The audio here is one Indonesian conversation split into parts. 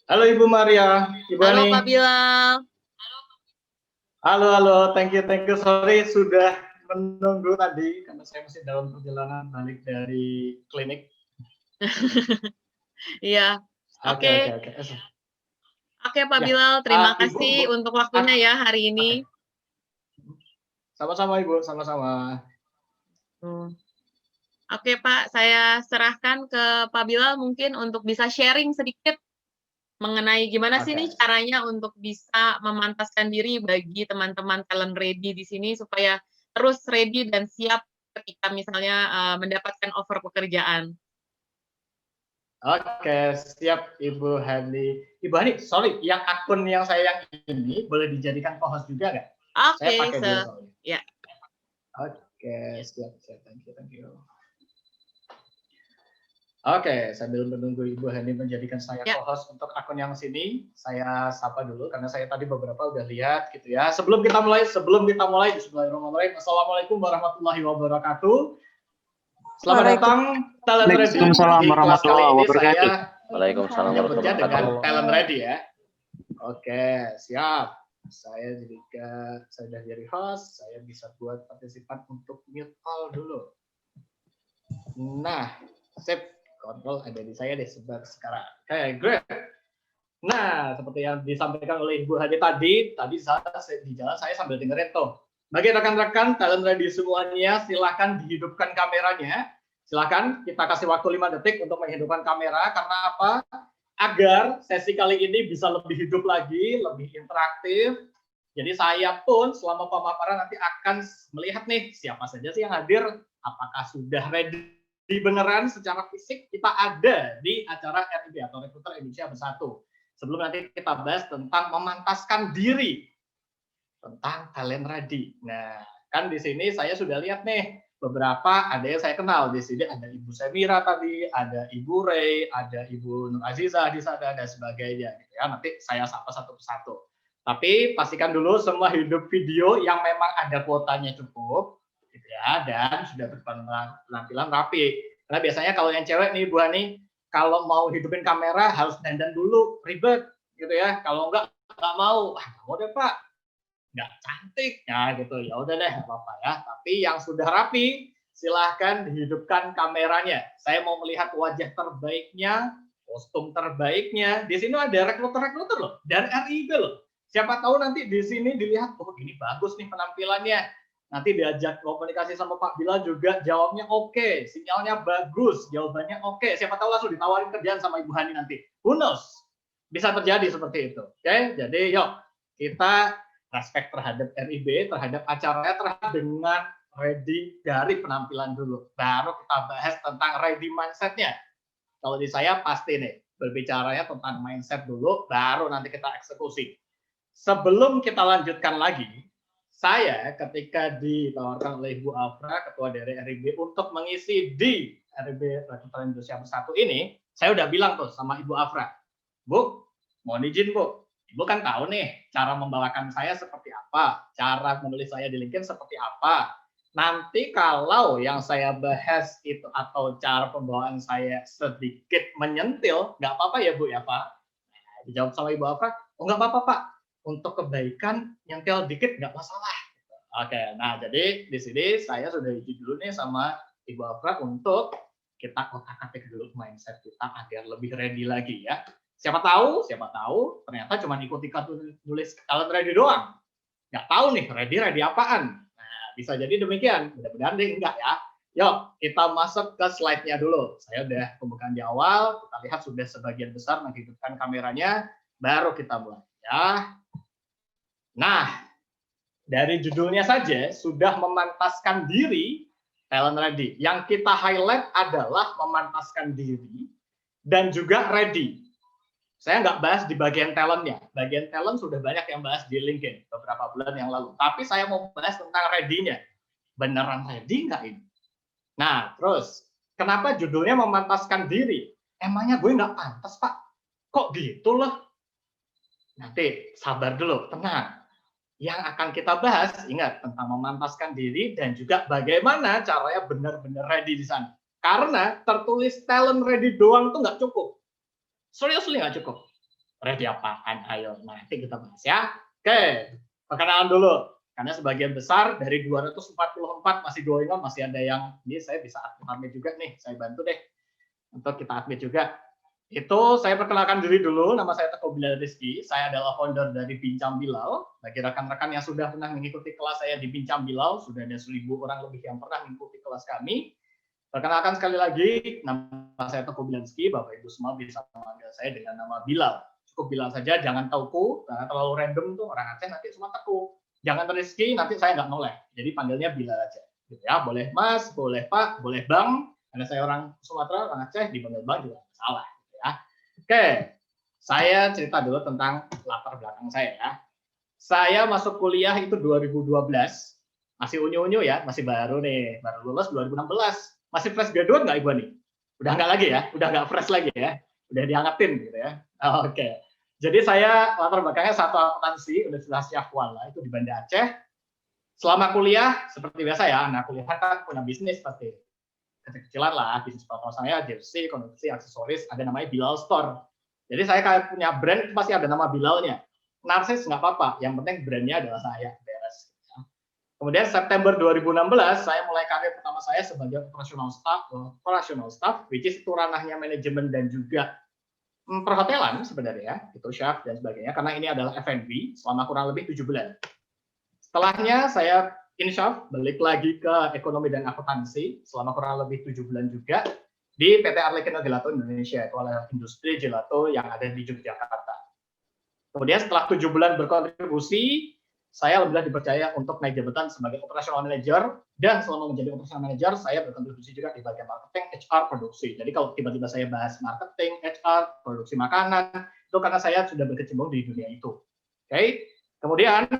Halo Ibu Maria, Ibu Halo Ani. Pak Bilal. Halo, halo, thank you. Sorry sudah menunggu tadi karena saya masih dalam perjalanan balik dari klinik. Iya, Oke, oke. oke, oke. Oke Pak Ya, Bilal, terima Ibu, kasih untuk waktunya ya hari ini. Oke. Sama-sama Ibu, sama-sama. Oke Pak, saya serahkan ke Pak Bilal mungkin untuk bisa sharing sedikit mengenai gimana sih nih Oke. caranya untuk bisa memantaskan diri bagi teman-teman talent ready di sini supaya terus ready dan siap ketika misalnya mendapatkan offer pekerjaan. Oke, siap Ibu Hani. Ibu Hani, sorry, yang akun yang saya yang ini boleh dijadikan co-host juga nggak? Saya Oke, pakai dua soalnya. ya. Oke, siap, thank you. Oke, sambil menunggu Ibu Hani menjadikan saya Ya. co-host untuk akun yang sini, saya sapa dulu karena saya tadi beberapa udah lihat gitu ya. Sebelum kita mulai, Bismillahirrahmanirrahim. Assalamualaikum warahmatullahi wabarakatuh. Selamat datang Talent Ready. Waalaikumsalam Di kelas kali warahmatullahi ini wabarakatuh. saya Waalaikumsalam menyebutnya warahmatullahi dengan wabarakatuh. Talent Ready ya. Oke, siap. Saya sudah jadi host, saya bisa buat partisipan untuk mute all dulu. Nah, sip. Kontrol ada di saya deh sekarang. Oke, great. Nah, seperti yang disampaikan oleh Ibu Hadi tadi di jalan saya sambil dengerin tuh. Bagi rekan-rekan talent ready semuanya, silahkan dihidupkan kameranya. Silahkan kita kasih waktu 5 detik untuk menghidupkan kamera. Karena apa? Agar sesi kali ini bisa lebih hidup lagi, lebih interaktif. Jadi saya pun selama pemaparan nanti akan melihat nih siapa saja sih yang hadir, apakah sudah ready beneran secara fisik kita ada di acara RIB atau Rekruter Indonesia Bersatu. Sebelum nanti kita bahas tentang memantaskan diri, tentang talent ready. Nah, kan di sini saya sudah lihat nih beberapa ada yang saya kenal di sini, ada Ibu Semira tadi, ada Ibu Rey, ada Ibu Nur Aziza di sana dan sebagainya gitu ya. Nanti saya sapa satu persatu. Tapi pastikan dulu semua hidup video yang memang ada kuotanya cukup gitu ya, dan sudah berpenampilan rapi. Karena biasanya kalau yang cewek nih Bu Hani, kalau mau hidupin kamera harus dandan dulu, ribet gitu ya. Kalau enggak mau, mau deh Pak, nggak cantik ya gitu. Ya udah deh, apa-apa ya. Tapi yang sudah rapi, silahkan dihidupkan kameranya. Saya mau melihat wajah terbaiknya, kostum terbaiknya. Di sini ada rekruter loh, dan RIB loh. Siapa tahu nanti di sini dilihat, oh ini bagus nih penampilannya. Nanti diajak komunikasi sama Pak Bilal juga, jawabnya oke, sinyalnya bagus, jawabannya oke. Siapa tahu langsung ditawarin kerjaan sama Ibu Hani nanti. Who knows? Bisa terjadi seperti itu. Oke, jadi yuk kita respect terhadap RIB, terhadap acaranya, terhadap dengan ready dari penampilan dulu. Baru kita bahas tentang ready mindset-nya. Kalau di saya pasti nih, berbicaranya tentang mindset dulu, baru nanti kita eksekusi. Sebelum kita lanjutkan lagi, saya ketika ditawarkan oleh Ibu Afra, ketua dari RIB, untuk mengisi di RIB Rekruter Indonesia Bersatu ini, saya udah bilang tuh sama Ibu Afra, Bu, mohon izin Bu, Ibu kan tahu nih cara membawakan saya seperti apa, cara menulis saya di LinkedIn seperti apa. Nanti kalau yang saya bahas itu atau cara pembawaan saya sedikit menyentil, nggak apa-apa ya Bu ya Pak? Nah, dijawab sama Ibu Afra, oh nggak apa-apa Pak, untuk kebaikan nyentil dikit nggak masalah. Oke, nah jadi di sini saya sudah izin dulu nih sama Ibu Afra untuk kita otak-atik dulu mindset kita agar lebih ready lagi ya. Siapa tahu ternyata cuma ikut-ikut nulis talent ready doang. Nggak tahu nih ready apaan. Nah, bisa jadi demikian. Mudah-mudahan deh enggak ya. Yuk, kita masuk ke slide-nya dulu. Saya udah pembukaan di awal, kita lihat sudah sebagian besar menghidupkan kameranya, baru kita mulai ya. Nah, dari judulnya saja sudah memantaskan diri talent ready. Yang kita highlight adalah memantaskan diri dan juga ready. Saya nggak bahas di bagian talentnya. Bagian talent sudah banyak yang bahas di LinkedIn beberapa bulan yang lalu. Tapi saya mau bahas tentang ready-nya. Beneran ready nggak ini? Nah, terus kenapa judulnya memantaskan diri? Emangnya gue nggak pantas, Pak? Kok gitu loh? Nanti sabar dulu, tenang. Yang akan kita bahas, ingat, tentang memantaskan diri dan juga bagaimana caranya benar-benar ready di sana. Karena tertulis talent ready doang tuh nggak cukup. Seriously nggak cukup. Ready apaan? Ayo, nanti kita bahas ya. Oke, perkenalan dulu. Karena sebagian besar dari 244 masih going on, masih ada yang ini saya bisa admin juga nih, saya bantu deh untuk kita admin juga. Itu saya perkenalkan diri dulu, nama saya Teguh Bilal Rizky, saya adalah founder dari Bincang Bilal. Bagi rekan-rekan yang sudah pernah mengikuti kelas saya di Bincang Bilal, sudah ada 1.000 orang lebih yang pernah mengikuti kelas kami. Perkenalkan sekali lagi, nama saya Teguh Bilal Rizky, Bapak Ibu semua bisa memanggil saya dengan nama Bilal. Cukup Bilal saja, jangan Tauku, karena terlalu random tuh orang Aceh nanti semua Teguh. Jangan Rizky, nanti saya nggak noleh. Jadi panggilnya Bilal aja. Gitu ya, boleh Mas, boleh Pak, boleh Bang. Karena saya orang Sumatera, orang Aceh, dipanggil Bang juga nggak salah. Gitu ya. Oke, saya cerita dulu tentang latar belakang saya ya. Saya masuk kuliah itu 2012, masih unyu-unyu ya, masih baru nih, baru lulus 2016. Masih fresh graduate nggak Ibu nih? Udah nggak lagi ya, udah nggak fresh lagi ya, udah diangetin gitu ya. Oke. Jadi saya latar belakangnya satu akuntansi Universitas Syahwala itu di Banda Aceh. Selama kuliah seperti biasa ya, anak kuliah kan punya bisnis pasti kecil-kecilan lah, bisnis papa saya jersey, konveksi, aksesoris, ada namanya Bilal Store. Jadi saya kayak punya brand pasti ada nama Bilalnya. Narsis nggak apa-apa, yang penting brandnya adalah saya, beres. Kemudian September 2016 saya mulai karir pertama saya sebagai operational staff, which is itu ranahnya manajemen dan juga perhotelan sebenarnya, itu chef dan sebagainya, karena ini adalah F&B selama kurang lebih 7 bulan. Setelahnya saya insya balik lagi ke ekonomi dan akuntansi selama kurang lebih 7 bulan juga di PT Arlequino Gelato Indonesia, itu adalah industri gelato yang ada di Yogyakarta. Kemudian setelah 7 bulan berkontribusi, saya alhamdulillah dipercaya untuk naik jabatan sebagai operational manager, dan selama menjadi operational manager saya berkontribusi juga di bagian marketing, HR, produksi. Jadi kalau tiba-tiba saya bahas marketing, HR, produksi makanan, itu karena saya sudah berkecimpung di dunia itu. Oke. Kemudian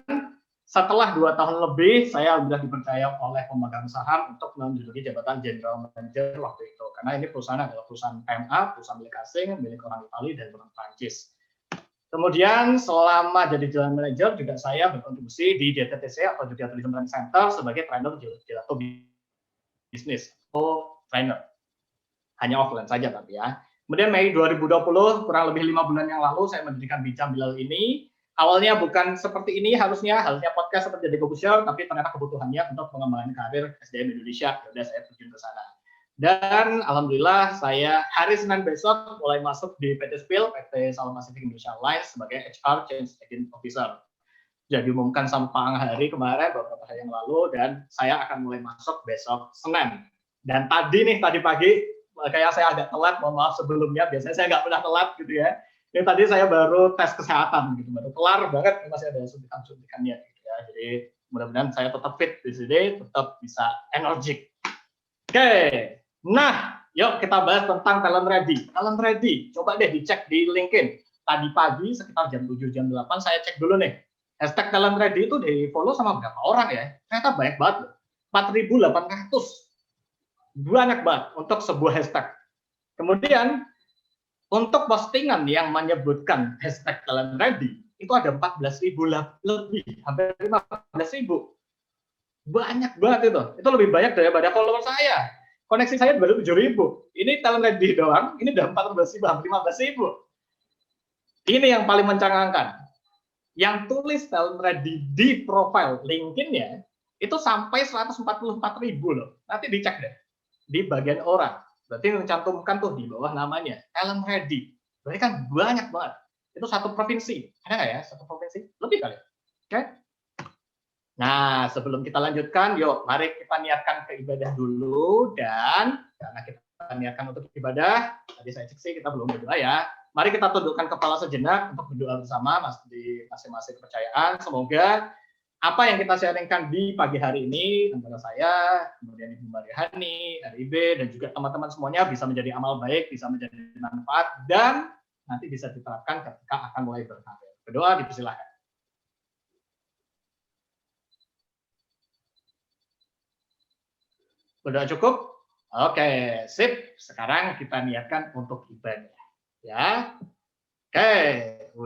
setelah 2 tahun lebih saya alhamdulillah dipercaya oleh pemegang saham untuk menduduki jabatan general manager waktu itu, karena ini perusahaan adalah perusahaan PMA, perusahaan milik asing, milik orang Italia dan orang Prancis. Kemudian selama jadi general manager juga saya berkontribusi di DTTC atau Jogja Tourism Training Center sebagai trainer gelato bisnis atau trainer. Hanya offline saja tapi ya. Kemudian Mei 2020, kurang lebih 5 bulan yang lalu saya mendirikan Bincang Bilal ini. Awalnya bukan seperti ini harusnya podcast seperti jadi Gobusher, tapi ternyata kebutuhannya untuk mengembangkan karir SDM Indonesia, sudah saya terjun ke sana. Dan alhamdulillah saya hari Senin besok mulai masuk di PT Spill, PT Salon Pacific Indonesia Airlines sebagai HR Change Agent Officer. Jadi diumumkan sama Pak hari kemarin beberapa hari yang lalu, dan saya akan mulai masuk besok Senin. Dan tadi pagi kayak saya agak telat, mohon maaf sebelumnya, biasanya saya nggak pernah telat gitu ya. Ini tadi saya baru tes kesehatan gitu, baru kelar banget, masih ada suntikan-suntikannya gitu ya. Jadi mudah-mudahan saya tetap fit di sini, tetap bisa energik. Oke. Nah, yuk kita bahas tentang Talent Ready. Talent Ready, coba deh dicek di LinkedIn. Tadi pagi sekitar jam 7, jam 8 saya cek dulu nih. Hashtag Talent Ready itu di follow sama berapa orang ya? Ternyata banyak banget loh. 4.800. Banyak banget untuk sebuah hashtag. Kemudian, untuk postingan yang menyebutkan hashtag Talent Ready, itu ada 14.000 lebih, hampir 15.000. Banyak banget itu. Itu lebih banyak daripada follower saya. Koneksi saya baru 7.000. Ini Talent Ready doang, ini udah 14.000, hampir 15.000. Ini yang paling mencengangkan. Yang tulis Talent Ready di profile LinkedIn-nya, itu sampai 144.000 loh. Nanti dicek deh. Di bagian orang. Berarti mencantumkan tuh di bawah namanya. Talent Ready. Berarti kan banyak banget. Itu satu provinsi. Ada nggak ya? Satu provinsi? Lebih kali. Oke? Nah, sebelum kita lanjutkan, yuk mari kita niatkan ke ibadah dulu, dan karena kita niatkan untuk ibadah, tadi saya cek sih kita belum berdoa ya. Mari kita tundukkan kepala sejenak untuk berdoa bersama di masing-masing kepercayaan. Semoga apa yang kita sharingkan di pagi hari ini antara saya, kemudian Ibu Mariani, RIB, dan juga teman-teman semuanya bisa menjadi amal baik, bisa menjadi manfaat, dan nanti bisa diterapkan ketika akan mulai berkarir. Berdoa, dipersilahkan. Udah cukup? Oke, sip. Sekarang kita niatkan untuk ibadah. Ya. Oke,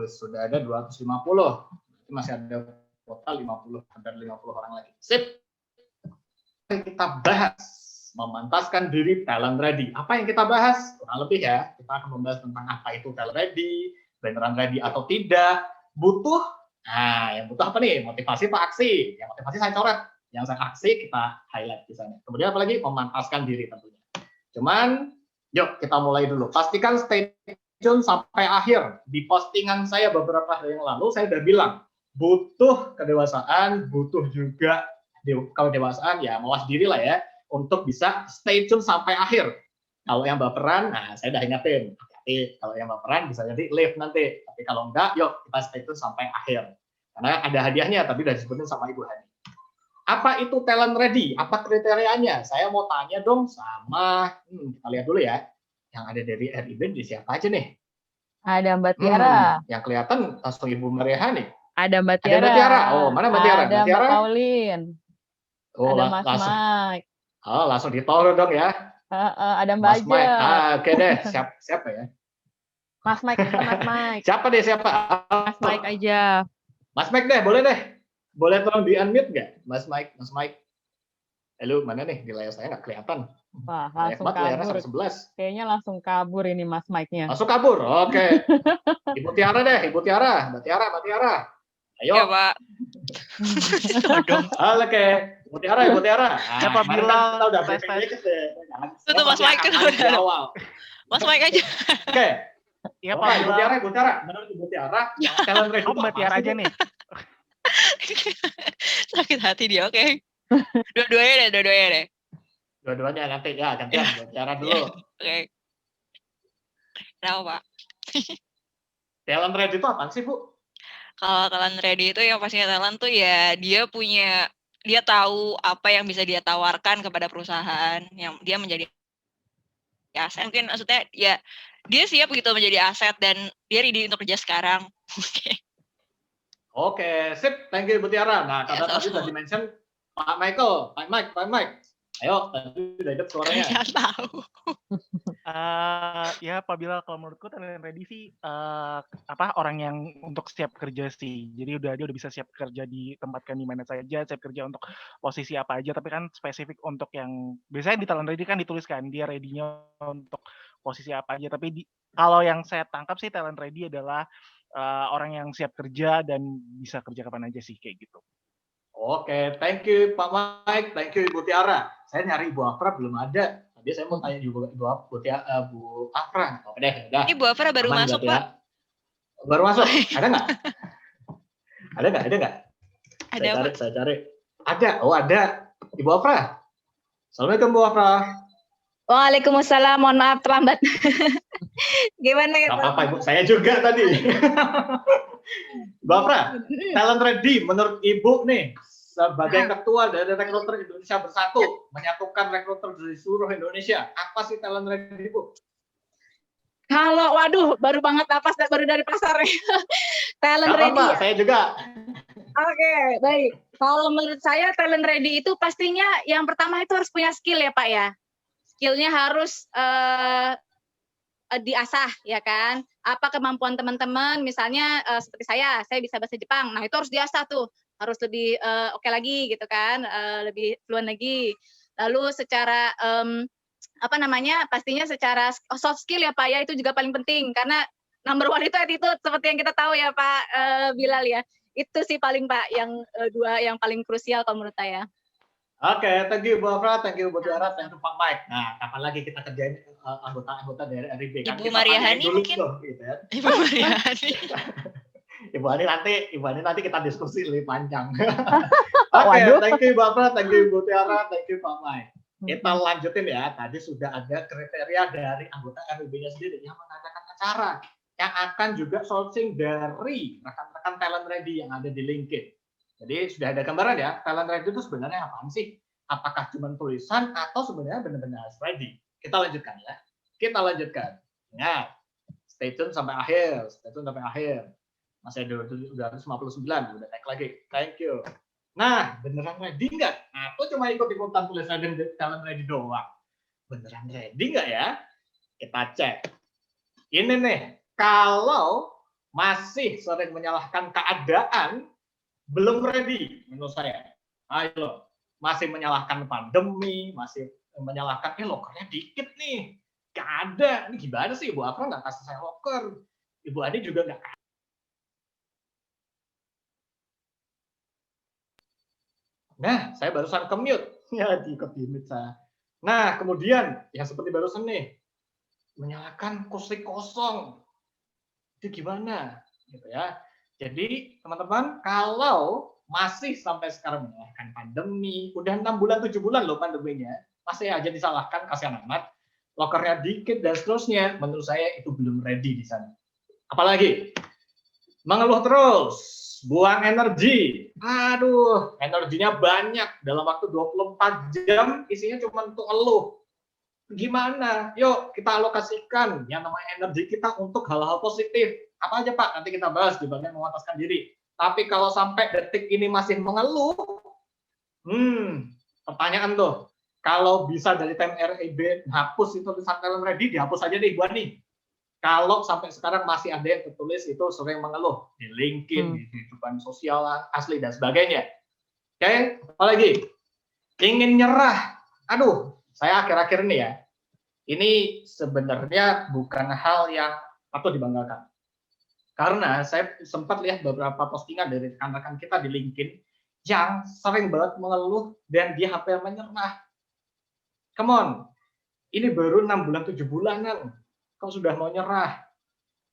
sudah ada 250. Masih ada total 50, hampir 50 orang lagi. Sip. Kita bahas memantaskan diri Talent Ready. Apa yang kita bahas? Kurang lebih ya, kita akan membahas tentang apa itu Talent Ready, beneran ready atau tidak, butuh, nah yang butuh apa nih? Motivasi apa aksi? Yang motivasi saya coret, yang saya aksi kita highlight di sana. Kemudian apalagi memantaskan diri tentunya. Cuman, yuk kita mulai dulu. Pastikan stay tune sampai akhir. Di postingan saya beberapa hari yang lalu, saya udah bilang, butuh kedewasaan, butuh juga kedewasaan, ya mawas diri lah ya, untuk bisa stay tune sampai akhir. Kalau yang baperan, nah saya udah ingetin, hati-hati. Kalau yang baperan bisa jadi leave nanti. Tapi kalau enggak, yuk kita stay tune sampai akhir. Karena ada hadiahnya, tapi udah disebutin sama Ibu Hani. Apa itu talent ready? Apa kriterianya? Saya mau tanya dong sama, kita lihat dulu ya. Yang ada dari RIB di siapa aja nih? Ada Mbak Tiara. Yang kelihatan langsung Ibu Maria Hani. Ada Mbak Tiara. Ada Mbak Tiara. Oh, mana Mbak Tiara? Ada Mbak Pauline. Oh, ada Mas langsung. Mike. Oh, langsung ditolong dong ya. Ada Mbak Mas Mike. Oke deh. Siapa ya? Mas Mike. Mas Mike. Siapa deh siapa? Mas Mike aja. Mas Mike deh, boleh deh. Boleh tolong di-unmute nggak? Mas Mike. Halo, mana nih? Di layar saya nggak kelihatan. Wah, langsung kabur. Kayaknya langsung kabur ini Mas Mike-nya. Langsung kabur, oke. Ibu Tiara deh, Ibu Tiara. Mbak Tiara. Ayo. Ya, Pak. Oke. Ibu Tiara. Siapa bilang? Kita udah briefing dikit deh. Itu Mas Mike kan udah. Mas Mike aja. Oke. Iya, Pak. Ibu Tiara. Menurut Ibu Tiara, talent ready. Mbak Tiara aja nih. Sakit hati dia, oke. Dua-duanya deh. Dua-duanya nanti ya, gantian Ibu Tiara dulu. Oke. Kenapa, Pak? Talent ready itu apaan sih, Bu? Kalau talent ready itu yang pastinya talent tuh ya dia tahu apa yang bisa dia tawarkan kepada perusahaan yang dia menjadi aset. Mungkin maksudnya ya dia siap begitu menjadi aset dan dia ready untuk kerja sekarang. Oke, sip. Thank you Ibu Tiara. Nah, karena tadi sudah di-mention Pak Michael, Pak Mike. Ayo, tadi udah hidup suaranya. Nggak tahu. Ya apabila kalau menurutku talent ready sih orang yang untuk siap kerja sih. Jadi dia udah bisa siap kerja ditempatkan di mana saja, siap kerja untuk posisi apa aja. Tapi kan spesifik untuk yang biasanya di talent ready kan dituliskan dia ready-nya untuk posisi apa aja. Tapi kalau yang saya tangkap sih talent ready adalah orang yang siap kerja dan bisa kerja kapan aja sih kayak gitu. Oke, thank you Pak Mike, thank you Ibu Tiara. Saya nyari Ibu Afra belum ada. Tadi saya mau tanya juga Bu Afra. Oke deh, udah. Ini Bu Afra baru masuk, Pak. Baru masuk. Ada nggak? Ada nggak? Ada, Pak. Saya cari. Ada. Oh, ada. Ibu Afra. Assalamualaikum Bu Afra. Waalaikumsalam. Mohon maaf terlambat. Gimana ya, Pak? Apa Ibu? Saya juga tadi. Bu Afra, talent ready menurut Ibu nih sebagai ketua dari Rekruter Indonesia Bersatu, menyatukan rekruter dari seluruh Indonesia. Apa sih talent ready, Bu? Kalau waduh, baru banget napas baru dari pasar. Talent ready. Apa, saya juga. Oke, baik. Kalau menurut saya talent ready itu pastinya yang pertama itu harus punya skill ya, Pak ya. Skillnya harus diasah ya kan. Apa kemampuan teman-teman, misalnya seperti saya bisa bahasa Jepang. Nah, itu harus diasah tuh. Harus lebih oke lagi gitu kan, lebih fluent lagi. Lalu secara pastinya secara soft skill ya Pak ya, itu juga paling penting karena number one itu attitude seperti yang kita tahu ya Pak Bilal ya. Itu sih paling Pak yang dua yang paling krusial kalau menurut saya. Oke, thank you Bu Afra, thank you Bu Tiara, thank you Pak Mike. Nah, kapan lagi kita kerjain anggota-anggota dari RIB? Ibu Maria Hani mungkin. Gitu ya. Ibu Maria Hani. Ibu Hani nanti kita diskusi lebih panjang. Oke, thank you Bu Afra, thank you Bu Tiara, thank you Pak Mike. Kita lanjutin ya. Tadi sudah ada kriteria dari anggota RIB-nya sendiri yang mengadakan acara yang akan juga sourcing dari rekan-rekan talent ready yang ada di LinkedIn. Jadi sudah ada gambaran ya, talent ready itu sebenarnya apaan sih? Apakah cuma tulisan atau sebenarnya benar-benar ready? Kita lanjutkan ya. Ingat, stay tune sampai akhir. Masih ada 259, udah naik lagi. Thank you. Nah, beneran ready nggak? Atau cuma ikut-ikutan tulisan talent ready doang? Beneran ready nggak ya? Kita cek. Ini nih, kalau masih sering menyalahkan keadaan, belum ready menurut saya. Ayo, masih menyalahkan pandemi, masih menyalahkan lokernya dikit nih. Gak ada. Ini gimana sih Bu Afra nggak kasih saya loker? Ibu Ani juga nggak. Nah, saya barusan ke-mute. Ya, di-mute saya. Nah, kemudian yang seperti barusan nih, menyalakan kursi kosong. Itu gimana? Gitu ya. Jadi, teman-teman, kalau masih sampai sekarang menyalahkan pandemi, udah 6 bulan, 7 bulan loh pandeminya, masih aja disalahkan, kasihan amat, lokernya dikit, dan seterusnya, menurut saya itu belum ready di sana. Apalagi, mengeluh terus, buang energi. Aduh, energinya banyak. Dalam waktu 24 jam, isinya cuma untuk ngeluh. Gimana? Yuk, kita alokasikan yang namanya energi kita untuk hal-hal positif. Apa aja, Pak? Nanti kita bahas di bagian menguatkan diri. Tapi kalau sampai detik ini masih mengeluh, pertanyaan tuh. Kalau bisa dari time RIB hapus itu tulisan talent ready, dihapus aja deh, Ibu Ani. Kalau sampai sekarang masih ada yang tertulis itu sering mengeluh di LinkedIn, di kehidupan sosial asli dan sebagainya. Oke, apalagi ingin nyerah. Aduh, saya akhir-akhir ini ya, ini sebenarnya bukan hal yang patut dibanggakan. Karena saya sempat lihat beberapa postingan dari rekan-rekan kita di LinkedIn yang sering banget mengeluh dan dia hampir menyerah. Come on, ini baru 6 bulan, 7 bulanan. Kau sudah mau nyerah,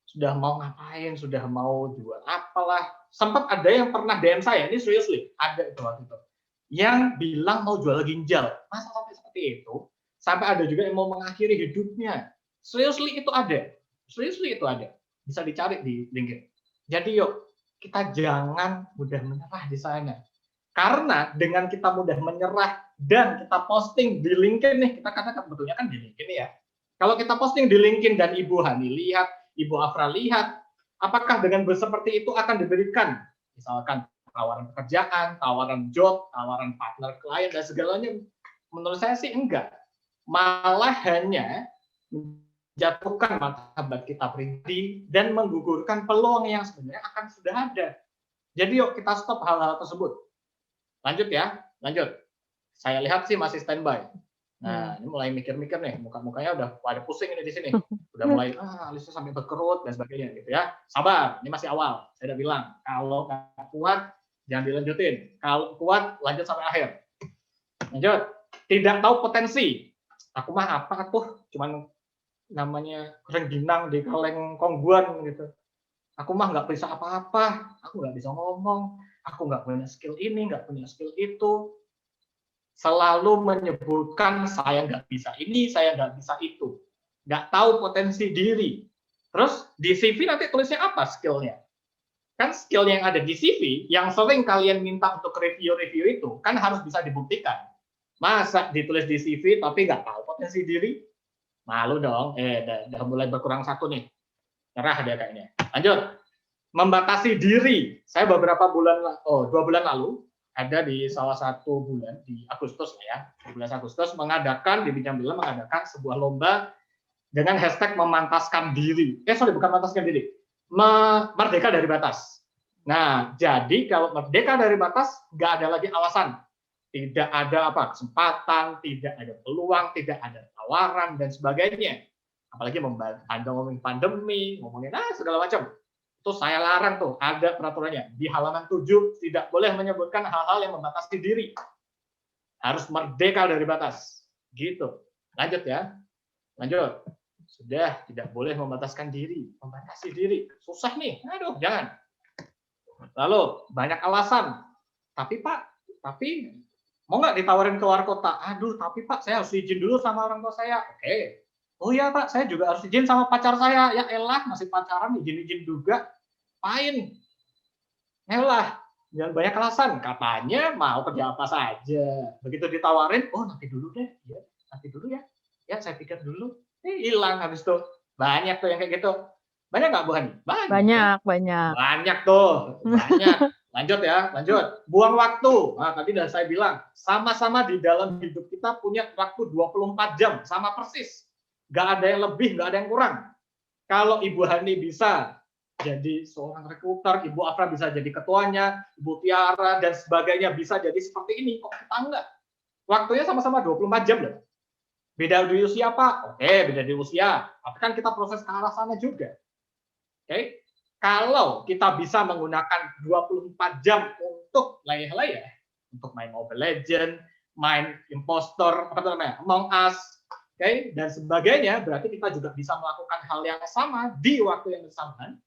sudah mau ngapain, sudah mau jual apalah. Sempat ada yang pernah DM saya, ini seriously, ada itu waktu itu, yang bilang mau jual ginjal. Masa sampai seperti itu? Sampai ada juga yang mau mengakhiri hidupnya. Seriously itu ada. Seriously itu ada. Bisa dicari di LinkedIn. Jadi yuk, kita jangan mudah menyerah di sana. Karena dengan kita mudah menyerah dan kita posting di LinkedIn nih, kita katakan betulnya kan di LinkedIn ya. Kalau kita posting di LinkedIn dan Ibu Hani lihat, Ibu Afra lihat, apakah dengan seperti itu akan diberikan misalkan tawaran pekerjaan, tawaran job, tawaran partner klien dan segalanya? Menurut saya sih enggak. Malah hanya menjatuhkan martabat kita pribadi dan menggugurkan peluang yang sebenarnya akan sudah ada. Jadi yuk kita stop hal-hal tersebut. Lanjut ya, lanjut. Saya lihat sih masih standby. Nah, ini mulai mikir-mikir nih, muka-mukanya udah pada pusing ini di sini. Udah mulai, alisnya sampai berkerut dan sebagainya gitu ya. Sabar, ini masih awal. Saya udah bilang, kalau nggak kuat, jangan dilanjutin. Kalau kuat, lanjut sampai akhir. Lanjut. Tidak tahu potensi. Aku mah apa tuh? Cuman namanya rengginang di kaleng kongguan gitu. Aku mah nggak bisa apa-apa. Aku nggak bisa ngomong. Aku nggak punya skill ini, nggak punya skill itu. Selalu menyebutkan saya nggak bisa ini, saya nggak bisa itu. Nggak tahu potensi diri. Terus di CV nanti tulisnya apa skillnya? Kan skill yang ada di CV, yang sering kalian minta untuk review-review itu, kan harus bisa dibuktikan. Masa ditulis di CV tapi nggak tahu potensi diri? Malu dong. Udah mulai berkurang satu nih. Nyerah dia kayaknya. Lanjut. Membatasi diri. Saya beberapa bulan, 2 bulan lalu, ada di salah satu bulan di Agustus ya, bulan Agustus mengadakan di Bidang Bila mengadakan sebuah lomba dengan hashtag memantaskan diri. Bukan memantaskan diri, merdeka dari batas. Nah, jadi kalau merdeka dari batas nggak ada lagi alasan, tidak ada kesempatan, tidak ada peluang, tidak ada tawaran dan sebagainya. Apalagi ngomongin pandemi, ngomongin segala macam. Itu saya larang tuh, ada peraturannya. Di halaman 7 tidak boleh menyebutkan hal-hal yang membatasi diri. Harus merdeka dari batas. Gitu. Lanjut ya. Lanjut. Sudah tidak boleh membataskan diri. Membatasi diri. Susah nih. Aduh, jangan. Lalu, banyak alasan. Tapi Pak, mau nggak ditawarin ke luar kota? Aduh, tapi Pak, saya harus izin dulu sama orang tua saya. Oke. Oh iya Pak, saya juga harus izin sama pacar saya. Ya elah, masih pacaran, izin-izin juga. Apain? Elah, jangan banyak alasan. Katanya mau kerja apa saja. Begitu ditawarin, nanti dulu deh. Ya, nanti dulu ya. Ya, saya pikir dulu. Hilang habis itu. Banyak tuh yang kayak gitu. Banyak nggak, Bu Hani? Banyak. Banyak tuh. Banyak. Lanjut ya, lanjut. Buang waktu. Nah, tadi udah saya bilang, sama-sama di dalam hidup kita punya waktu 24 jam. Sama persis. Nggak ada yang lebih, nggak ada yang kurang. Kalau Ibu Hani bisa jadi seorang rekruter, Ibu Afra bisa jadi ketuanya, Ibu Tiara dan sebagainya bisa jadi seperti ini, kok kita enggak? Waktunya sama-sama 24 jam loh. Beda di usia Pak? Oke, beda di usia. Tapi kan kita proses ke arah sana juga. Oke, kalau kita bisa menggunakan 24 jam untuk layah-layah, untuk main Mobile Legends, main impostor, apa namanya, Among Us, oke, dan sebagainya, berarti kita juga bisa melakukan hal yang sama di waktu yang bersamaan,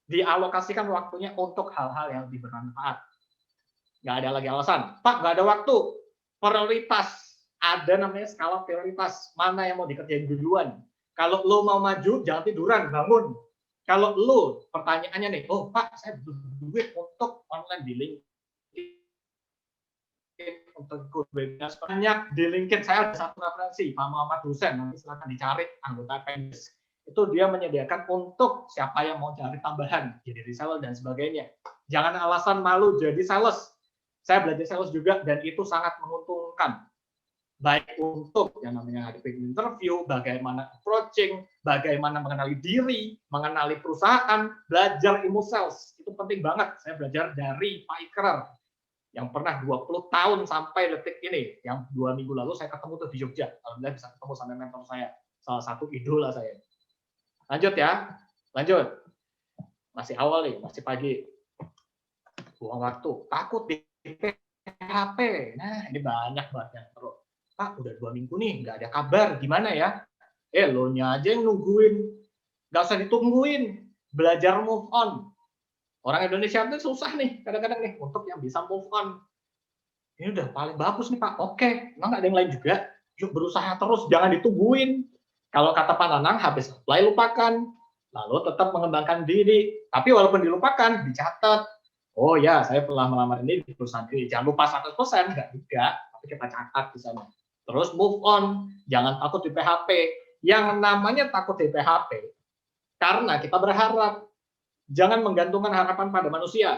dialokasikan waktunya untuk hal-hal yang lebih bermanfaat. Nggak ada lagi alasan, Pak, nggak ada waktu, prioritas, ada namanya skala prioritas, mana yang mau dikerjain duluan. Kalau lo mau maju, jangan tiduran, bangun. Kalau lo, pertanyaannya nih, oh Pak, saya butuh duit untuk online di LinkedIn, untuk ikut webinar banyak di LinkedIn. Saya ada satu referensi, Pak Muhammad Hussein, nanti silakan dicari anggota PNS. Itu dia menyediakan untuk siapa yang mau cari tambahan, jadi reseller dan sebagainya. Jangan alasan malu jadi sales. Saya belajar sales juga dan itu sangat menguntungkan. Baik untuk yang namanya hadapin interview, bagaimana approaching, bagaimana mengenali diri, mengenali perusahaan, belajar ilmu sales. Itu penting banget. Saya belajar dari Pak Ikrar, yang pernah 20 tahun sampai detik ini. Yang 2 minggu lalu saya ketemu tuh di Jogja. Alhamdulillah bisa ketemu sama mentor saya. Salah satu idola saya. Lanjut ya. Lanjut. Masih awal nih, masih pagi. Buang waktu. Takut di PHP. Nah, ini banyak banget yang terus. Pak, udah 2 minggu nih, nggak ada kabar, gimana ya? Lo nya aja yang nungguin, nggak usah ditungguin, belajar move on. Orang Indonesia itu susah nih, kadang-kadang nih, untuk yang bisa move on. Ini udah paling bagus nih Pak, oke, emang nggak ada yang lain juga? Yuk berusaha terus, jangan ditungguin. Kalau kata Pak Nanang, habis apply lupakan, lalu tetap mengembangkan diri. Tapi walaupun dilupakan, dicatat. Oh ya, saya pernah melamar ini di perusahaan ini. Jangan lupa 100%, nggak juga, tapi kita catat di sana. Terus move on, jangan takut di PHP. Yang namanya takut di PHP, karena kita berharap. Jangan menggantungkan harapan pada manusia.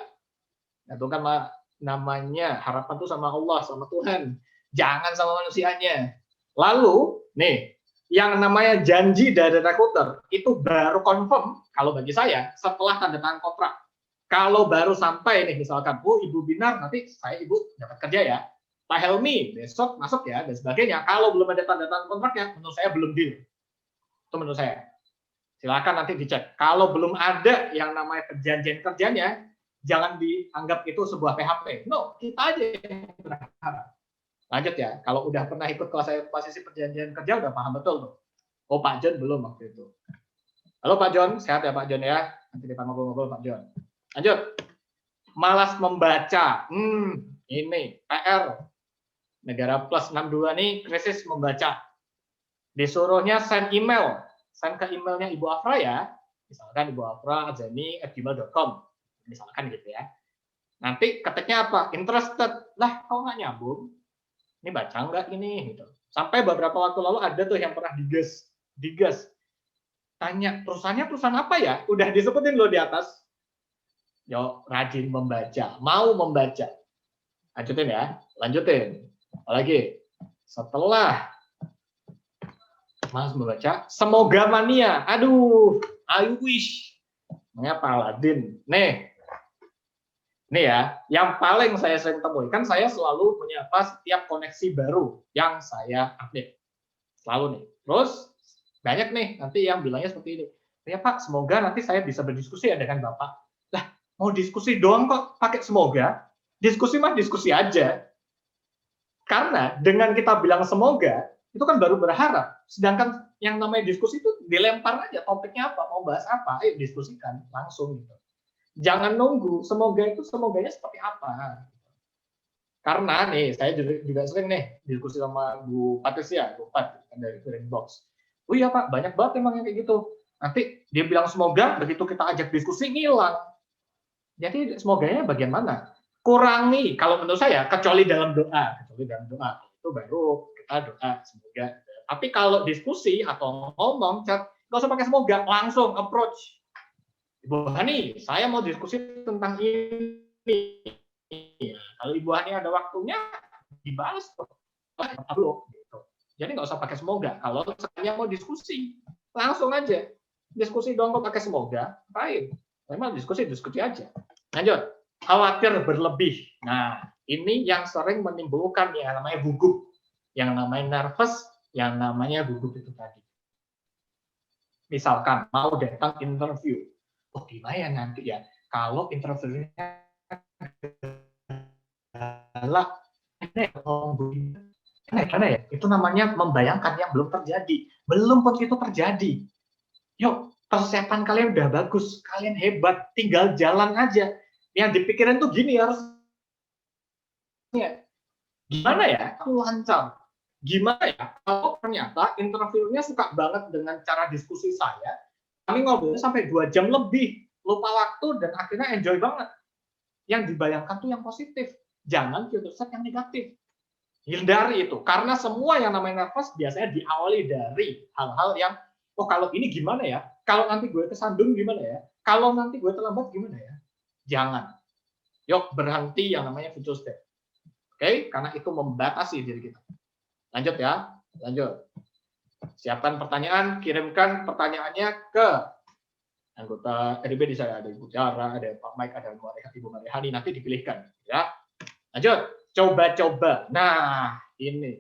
Gantungkan namanya harapan itu sama Allah, sama Tuhan. Jangan sama manusianya. Lalu, nih, yang namanya janji dari rekruter, itu baru confirm, kalau bagi saya, setelah tanda tangan kontrak. Kalau baru sampai nih, misalkan, oh Ibu Binar, nanti saya Ibu dapat kerja ya. Pak Helmi, besok masuk ya, dan sebagainya. Kalau belum ada tanda tangan kontraknya, menurut saya belum deal. Itu menurut saya. Silakan nanti dicek. Kalau belum ada yang namanya perjanjian kerjanya, jangan dianggap itu sebuah PHP. No, kita aja yang berharap. Lanjut ya, kalau udah pernah ikut kelas saya posisi perjanjian kerja, udah paham betul tuh. Oh, Pak John belum waktu itu. Halo Pak John, sehat ya Pak John ya? Nanti kita ngobrol-ngobrol Pak John. Lanjut. Malas membaca. Ini PR. Negara plus 62 nih krisis membaca. Disuruhnya send email. Send ke emailnya Ibu Afra ya. Misalkan Ibu Afra azani@gmail.com. Misalkan gitu ya. Nanti ketiknya apa? Interested. Lah, kok nggak nyambung? Ini baca nggak ini? Gitu. Sampai beberapa waktu lalu ada tuh yang pernah digas. Tanya, perusahaannya perusahaan apa ya? Udah disebutin loh di atas. Yo, rajin membaca. Mau membaca. Lanjutin ya. Lanjutin. Apalagi setelah Mas membaca, semoga mania. Aduh, I wish. Namanya Pak Aladin. Nih ya, yang paling saya sering temui, kan saya selalu menyapa setiap koneksi baru yang saya update. Selalu nih. Terus, banyak nih nanti yang bilangnya seperti ini. Ya Pak, semoga nanti saya bisa berdiskusi ya dengan Bapak. Lah, mau diskusi doang kok pakai semoga? Diskusi mah diskusi aja. Karena dengan kita bilang semoga, itu kan baru berharap. Sedangkan yang namanya diskusi itu dilempar aja, topiknya apa, mau bahas apa, ayo diskusikan langsung gitu. Jangan nunggu, semoga itu semoganya seperti apa. Karena nih, saya juga sering nih diskusi sama Bu Patricia, Bu Pat dari Fearing Box. Oh iya Pak, banyak banget emang yang kayak gitu. Nanti dia bilang semoga, begitu kita ajak diskusi ngilang. Jadi semoganya bagian mana? Kurangi, kalau menurut saya, kecuali dalam doa itu baru kita doa semoga. Tapi kalau diskusi atau ngomong chat, nggak usah pakai semoga, langsung approach. Ibu Hani, saya mau diskusi tentang ini. Kalau Ibu Hani ada waktunya, dibahas gitu. Jadi nggak usah pakai semoga. Kalau saya mau diskusi, langsung aja diskusi dong kok pakai semoga. Baik, memang diskusi aja. Lanjut. Khawatir berlebih. Nah, ini yang sering menimbulkan yang namanya gugup, yang namanya nervous, yang namanya gugup itu tadi. Misalkan mau datang interview, oh gimana ya nanti ya kalau interviewnya adalah karena ya itu namanya membayangkan yang belum terjadi. Belum pun itu terjadi. Yuk, persiapan kalian udah bagus, kalian hebat, tinggal jalan aja. Yang dipikirin tuh gini harus gimana ya kamu lancar. Gimana ya kalau ternyata interviewnya suka banget dengan cara diskusi saya, kami ngobrolnya sampai 2 jam lebih, lupa waktu dan akhirnya enjoy banget. Yang dibayangkan tuh yang positif, jangan filter set yang negatif. Hindari itu, karena semua yang namanya nervous biasanya diawali dari hal-hal yang, oh kalau ini gimana ya, kalau nanti gue kesandung gimana ya, kalau nanti gue terlambat gimana ya. Jangan. Yuk berhenti yang namanya future step. Oke, karena itu membatasi diri kita. Lanjut ya, lanjut. Siapkan pertanyaan, kirimkan pertanyaannya ke anggota RIB di saya, ada Ibu Jara, ada Pak Mike, ada Ibu Marihani, nanti dipilihkan. Ya, lanjut. Coba-coba. Nah, ini.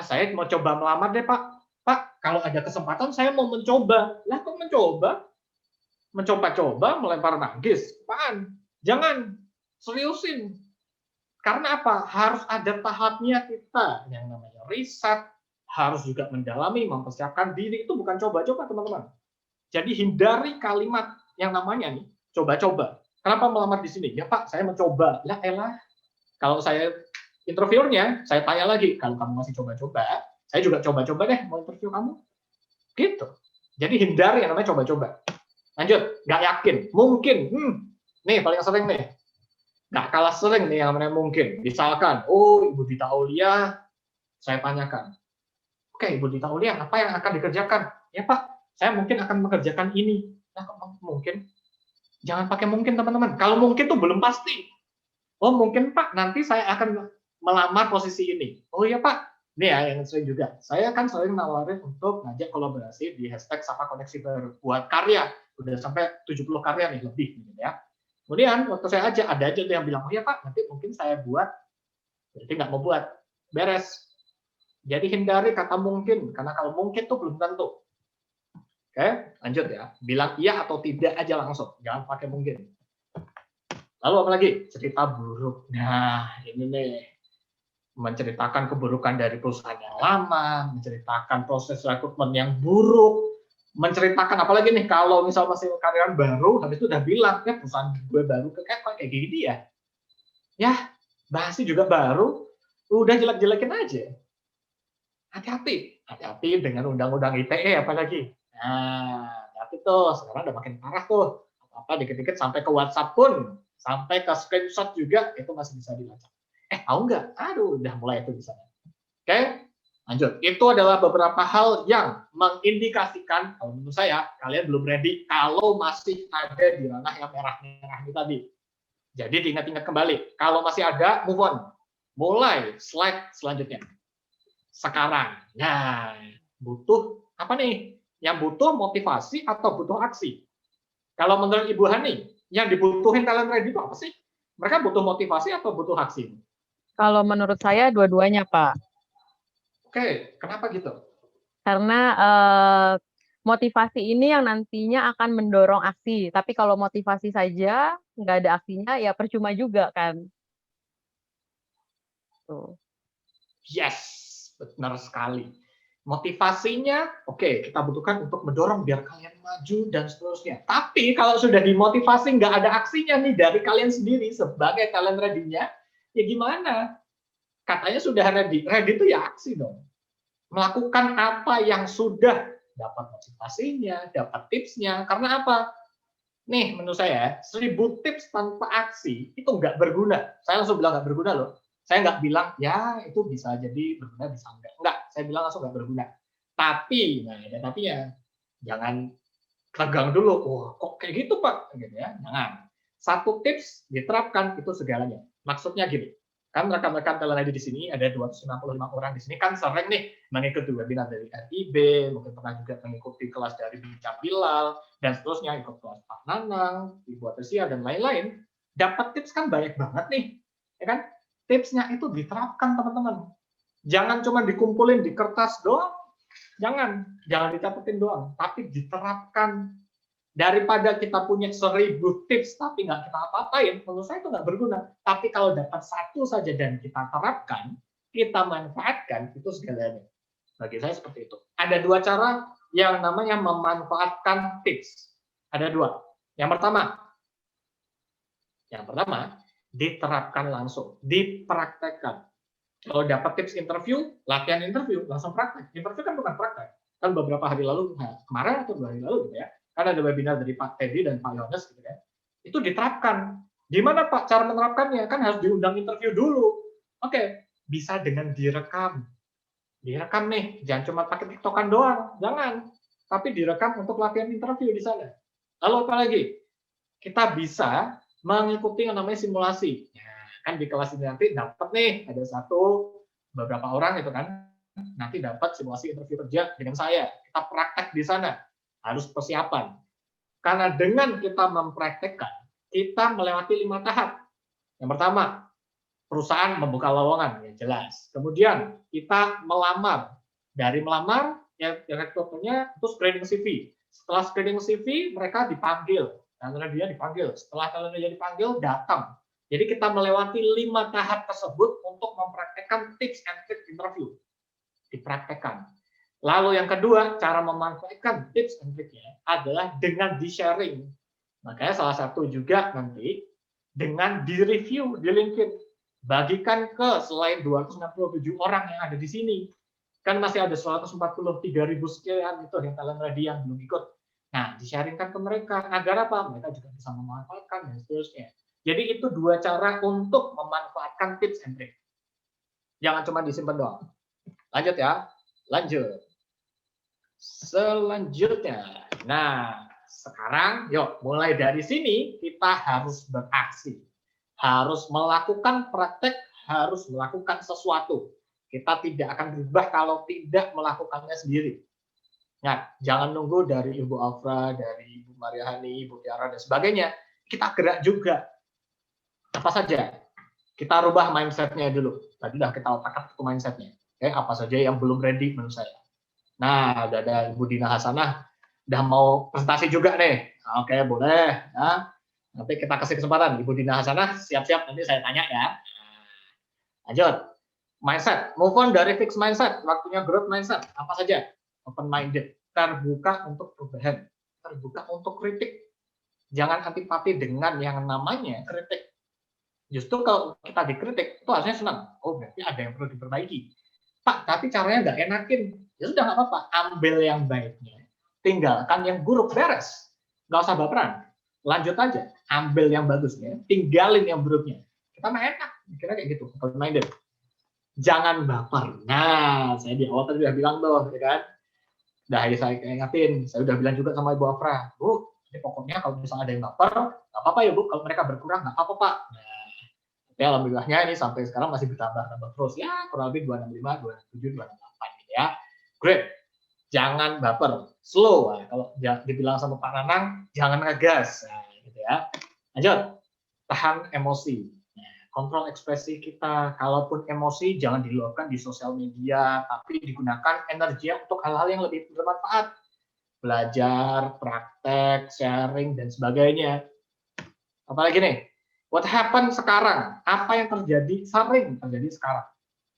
Saya mau coba melamar deh, Pak. Pak, kalau ada kesempatan saya mau mencoba. Lah, kok mencoba? Mencoba-coba, melempar manggis. Apaan? Jangan. Seriusin. Karena apa? Harus ada tahapnya kita. Yang namanya riset, harus juga mendalami, mempersiapkan diri. Itu bukan coba-coba, teman-teman. Jadi hindari kalimat yang namanya nih, coba-coba. Kenapa melamar di sini? Ya, Pak, saya mencoba. Lah, elah. Kalau saya interviewernya, saya tanya lagi, kalau kamu masih coba-coba, saya juga coba-coba deh mau interview kamu. Gitu. Jadi hindari yang namanya coba-coba. Lanjut, nggak yakin, mungkin. Nih, paling sering nih. Nggak kalah sering nih yang namanya mungkin. Misalkan, oh Ibu Dita Aulia, saya tanyakan. Oke, Ibu Dita Aulia, apa yang akan dikerjakan? Ya Pak, saya mungkin akan mengerjakan ini. Nah, mungkin. Jangan pakai mungkin, teman-teman. Kalau mungkin tuh belum pasti. Oh mungkin Pak, nanti saya akan melamar posisi ini. Oh iya Pak, ini ya yang sering juga. Saya kan sering nawarin untuk ngajak kolaborasi di hashtag Sapa Koneksi Baru buat karya. Udah sampai 70 karya nih lebih gitu ya. Kemudian waktu saya ajak, ada aja yang bilang, oh iya Pak, nanti mungkin saya buat. Berarti nggak mau buat. Beres. Jadi hindari kata mungkin, karena kalau mungkin tuh belum tentu. Oke, lanjut ya. Bilang iya atau tidak aja langsung. Jangan pakai mungkin. Lalu apa lagi? Cerita buruk. Nah, ini nih. Menceritakan keburukan dari perusahaan yang lama, menceritakan proses rekrutmen yang buruk, menceritakan apalagi nih kalau misal masih karyawan baru, habis itu udah bilang, ya perusahaan gue baru kayak gini ya. Ya, bahasnya juga baru, udah jelek-jelekin aja. Hati-hati dengan undang-undang ITE apalagi. Nah, hati tuh, sekarang udah makin parah tuh. Apa dikit-dikit sampai ke WhatsApp pun, sampai ke screenshot juga itu masih bisa dilacak. Tahu nggak? Aduh, udah mulai itu di sana. Oke, lanjut. Itu adalah beberapa hal yang mengindikasikan, kalau menurut saya, kalian belum ready kalau masih ada di ranah yang merah-merah ini tadi. Jadi diingat-ingat kembali. Kalau masih ada, move on. Mulai slide selanjutnya. Sekarang. Nah, butuh apa nih? Yang butuh motivasi atau butuh aksi? Kalau menurut Ibu Hani, yang dibutuhin talent ready itu apa sih? Mereka butuh motivasi atau butuh aksi? Kalau menurut saya dua-duanya, Pak. Oke, kenapa gitu? Karena motivasi ini yang nantinya akan mendorong aksi. Tapi kalau motivasi saja, nggak ada aksinya, ya percuma juga kan. Tuh. Yes, benar sekali. Motivasinya, oke, kita butuhkan untuk mendorong biar kalian maju dan seterusnya. Tapi kalau sudah dimotivasi nggak ada aksinya nih dari kalian sendiri sebagai talent ready-nya, ya gimana? Katanya sudah ready. Ready itu ya aksi dong. Melakukan apa yang sudah dapat motivasinya, dapat tipsnya. Karena apa? Nih, menurut saya, 1000 tips tanpa aksi itu nggak berguna. Saya langsung bilang nggak berguna loh. Saya nggak bilang, ya itu bisa jadi berguna, bisa enggak. Enggak, saya bilang langsung nggak berguna. Tapi, nah ada tapinya. Jangan tegang dulu. Oh, kok kayak gitu Pak? Gitu ya. Jangan. Satu tips diterapkan itu segalanya. Maksudnya gini, kan rekan-rekan talent ready di sini ada 265 orang di sini kan sering nih mengikuti webinar dari RIB, mungkin pernah juga mengikuti kelas dari Bincang Bilal, dan seterusnya, ikut kelas Pak Nanang, Ibu Atesia, dan lain-lain. Dapat tips kan banyak banget nih. Ya kan? Tipsnya itu diterapkan teman-teman. Jangan cuma dikumpulin di kertas doang. Jangan dicapetin doang, tapi diterapkan. Daripada kita punya 1000 tips tapi nggak kita apa-apain, menurut saya itu nggak berguna. Tapi kalau dapat satu saja dan kita terapkan, kita manfaatkan, itu segalanya. Bagi saya seperti itu. Ada 2 cara yang namanya memanfaatkan tips. Ada 2. Yang pertama, diterapkan langsung, dipraktekkan. Kalau dapat tips interview, latihan interview, langsung praktek. Interview kan bukan praktek. Kan beberapa hari lalu, kemarin atau 2 hari lalu gitu ya, kan ada webinar dari Pak Teddy dan Pak Yones gitu ya. Itu diterapkan. Gimana Pak cara menerapkannya? Kan harus diundang interview dulu. Oke, bisa dengan direkam. Direkam nih, jangan cuma pakai TikTokan doang, jangan. Tapi direkam untuk latihan interview di sana. Lalu apa lagi? Kita bisa mengikuti yang namanya simulasi. Nah, kan di kelas ini nanti dapat nih, ada beberapa orang itu kan, nanti dapat simulasi interview kerja dengan saya. Kita praktek di sana. Harus persiapan. Karena dengan kita mempraktekkan, kita melewati 5 tahap. Yang pertama, perusahaan membuka lowongan, ya jelas. Kemudian kita melamar. Dari melamar, ya rekruternya itu screening CV. Setelah screening CV, mereka dipanggil. Karena dia dipanggil. Setelah kalian dia dipanggil, datang. Jadi kita melewati 5 tahap tersebut untuk mempraktekkan tips and trick interview. Dipraktekkan. Lalu yang kedua, cara memanfaatkan tips and trick-nya adalah dengan di-sharing. Makanya salah satu juga nanti dengan di-review di LinkedIn. Bagikan ke selain 267 orang yang ada di sini. Kan masih ada 143.000 sekian itu yang talent ready yang belum ikut. Nah, di-sharingkan ke mereka. Agar apa? Mereka juga bisa memanfaatkan dan seterusnya. Jadi itu 2 cara untuk memanfaatkan tips and trick. Jangan cuma disimpan doang. Lanjut ya. Lanjut. Selanjutnya. Nah, sekarang yuk mulai dari sini kita harus beraksi. Harus melakukan praktek, harus melakukan sesuatu. Kita tidak akan berubah kalau tidak melakukannya sendiri. Nah, jangan nunggu dari Ibu Afra, dari Ibu Mariahani, Ibu Tiara, dan sebagainya. Kita gerak juga. Apa saja? Kita rubah mindset-nya dulu. Tadi udah kita otak-atik mindset-nya. Apa saja yang belum ready menurut saya. Nah, udah ada Ibu Dina Hasanah, udah mau presentasi juga nih. Oke, boleh. Nah, nanti kita kasih kesempatan. Ibu Dina Hasanah, siap-siap nanti saya tanya ya. Lanjut. Mindset. Move on dari fixed mindset. Waktunya growth mindset. Apa saja? Open-minded. Terbuka untuk perubahan. Terbuka untuk kritik. Jangan antipati dengan yang namanya kritik. Justru kalau kita dikritik, itu harusnya senang. Oh, berarti ada yang perlu diperbaiki. Pak, tapi caranya nggak enakin. Ya sudah, nggak apa-apa. Ambil yang baiknya. Tinggalkan yang buruk, beres. Nggak usah baperan. Lanjut aja. Ambil yang bagusnya, tinggalin yang buruknya. Kita mah enak. Kira kayak gitu. Open-minded. Jangan baper. Nah, saya di awal tadi udah bilang tuh, ya kan? Udah saya ingatin. Saya udah bilang juga sama Ibu Afra. Bu, ini pokoknya kalau misalnya ada yang baper, nggak apa-apa ya Bu. Kalau mereka berkurang, nggak apa-apa Pak. Nah, ya alhamdulillahnya ini sampai sekarang masih bertambah terus ya, kurang lebih 265, 267, 268 gitu ya. Great. Jangan baper, slow. Nah, kalau dibilang sama Pak Nanang, jangan ngegas. Nah, gitu ya. Lanjut. Tahan emosi. Nah, kontrol ekspresi kita. Kalaupun emosi jangan diluapkan di sosial media, tapi digunakan energi untuk hal-hal yang lebih bermanfaat. Belajar, praktek, sharing dan sebagainya. Apalagi nih? What happened sekarang? Apa yang terjadi sering terjadi sekarang?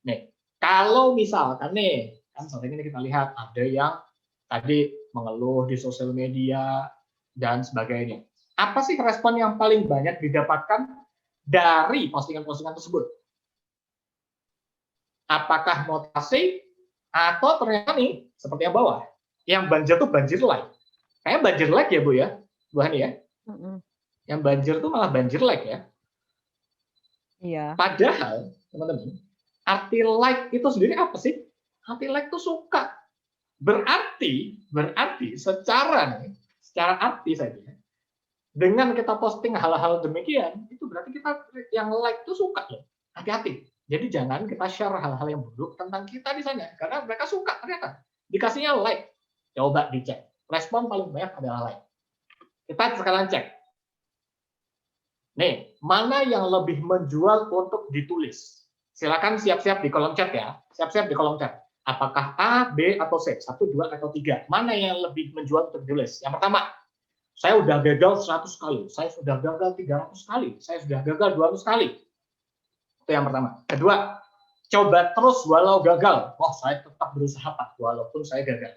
Nih, kalau misalkan nih, kan sering ini kita lihat ada yang tadi mengeluh di sosial media dan sebagainya. Apa sih respon yang paling banyak didapatkan dari postingan-postingan tersebut? Apakah motivasi atau ternyata nih seperti yang bawah, yang banjir tuh banjir like. Kayak banjir like ya Bu ya, Bu Hani ya? Yang banjir tuh malah banjir like ya. Iya. Padahal, teman-teman, arti like itu sendiri apa sih? Arti like itu suka. Berarti secara arti saja, dengan kita posting hal-hal demikian, itu berarti kita yang like itu suka ya. Hati-hati. Jadi jangan kita share hal-hal yang buruk tentang kita di sana, karena mereka suka ternyata. Dikasihnya like. Coba dicek. Respon paling banyak adalah like. Kita sekalian cek. Nih, mana yang lebih menjual untuk ditulis? Silakan siap-siap di kolom chat ya. Siap-siap di kolom chat. Apakah A, B, atau C? 1, 2, atau 3? Mana yang lebih menjual untuk ditulis? Yang pertama, Saya udah gagal 100 kali, saya sudah gagal 300 kali, saya sudah gagal 200 kali. Itu yang pertama. Kedua, coba terus walau gagal. Wah, saya tetap berusaha Pak, walaupun saya gagal.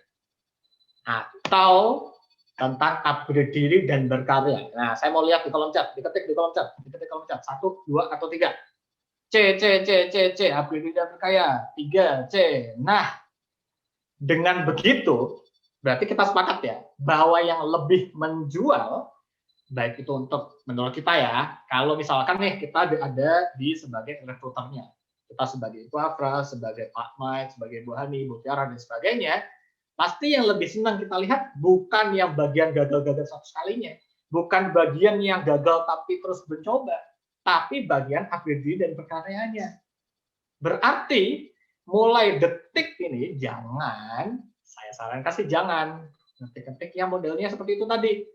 Atau tentang upgrade diri dan berkarya. Nah, saya mau lihat di kolom chat, diketik di kolom chat, 1, 2, atau 3. C, upgrade diri dan berkarya. 3, C. Nah, dengan begitu, berarti kita sepakat ya, bahwa yang lebih menjual, baik itu untuk menurut kita ya, kalau misalkan nih kita ada di sebagai rekruternya, kita sebagai Ibu Afra, sebagai Pak Mike, sebagai Bu Hani, Bu Tiara, dan sebagainya, pasti yang lebih senang kita lihat bukan yang bagian gagal-gagal 100 kalinya, bukan bagian yang gagal tapi terus mencoba, tapi bagian upgrade diri dan berkaryanya. Berarti mulai detik ini jangan, saya sarankan sih jangan ngetik-ngetik yang modelnya seperti itu tadi.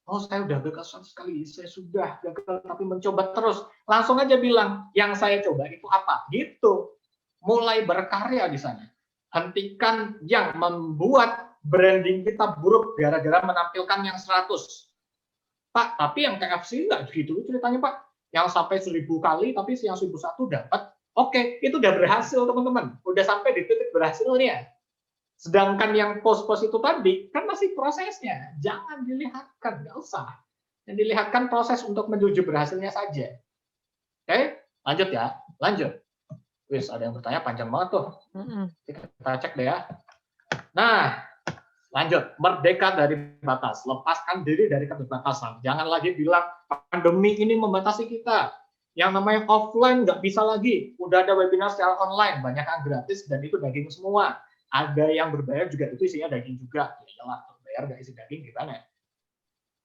Oh, saya udah gagal 100 kali, saya sudah gagal tapi mencoba terus. Langsung aja bilang, yang saya coba itu apa? Gitu. Mulai berkarya di sana. Hentikan yang membuat branding kita buruk gara-gara menampilkan yang 100. Pak, tapi yang KFC nggak gitu ceritanya Pak. Yang sampai 1000 kali, tapi yang 1001 dapat. Oke, itu udah berhasil teman-teman. Udah sampai di titik berhasilnya. Sedangkan yang pos-pos itu tadi, kan masih prosesnya. Jangan dilihatkan, nggak usah. Yang dilihatkan proses untuk menuju berhasilnya saja. Oke, lanjut ya. Lanjut. Wis, ada yang bertanya panjang banget tuh. Kita cek deh ya. Nah, lanjut. Merdeka dari batas. Lepaskan diri dari keterbatasan. Jangan lagi bilang, pandemi ini membatasi kita. Yang namanya offline nggak bisa lagi. Udah ada webinar secara online, banyak yang gratis dan itu daging semua. Ada yang berbayar juga, itu isinya daging juga. Ya iyalah, berbayar nggak isi daging gimana?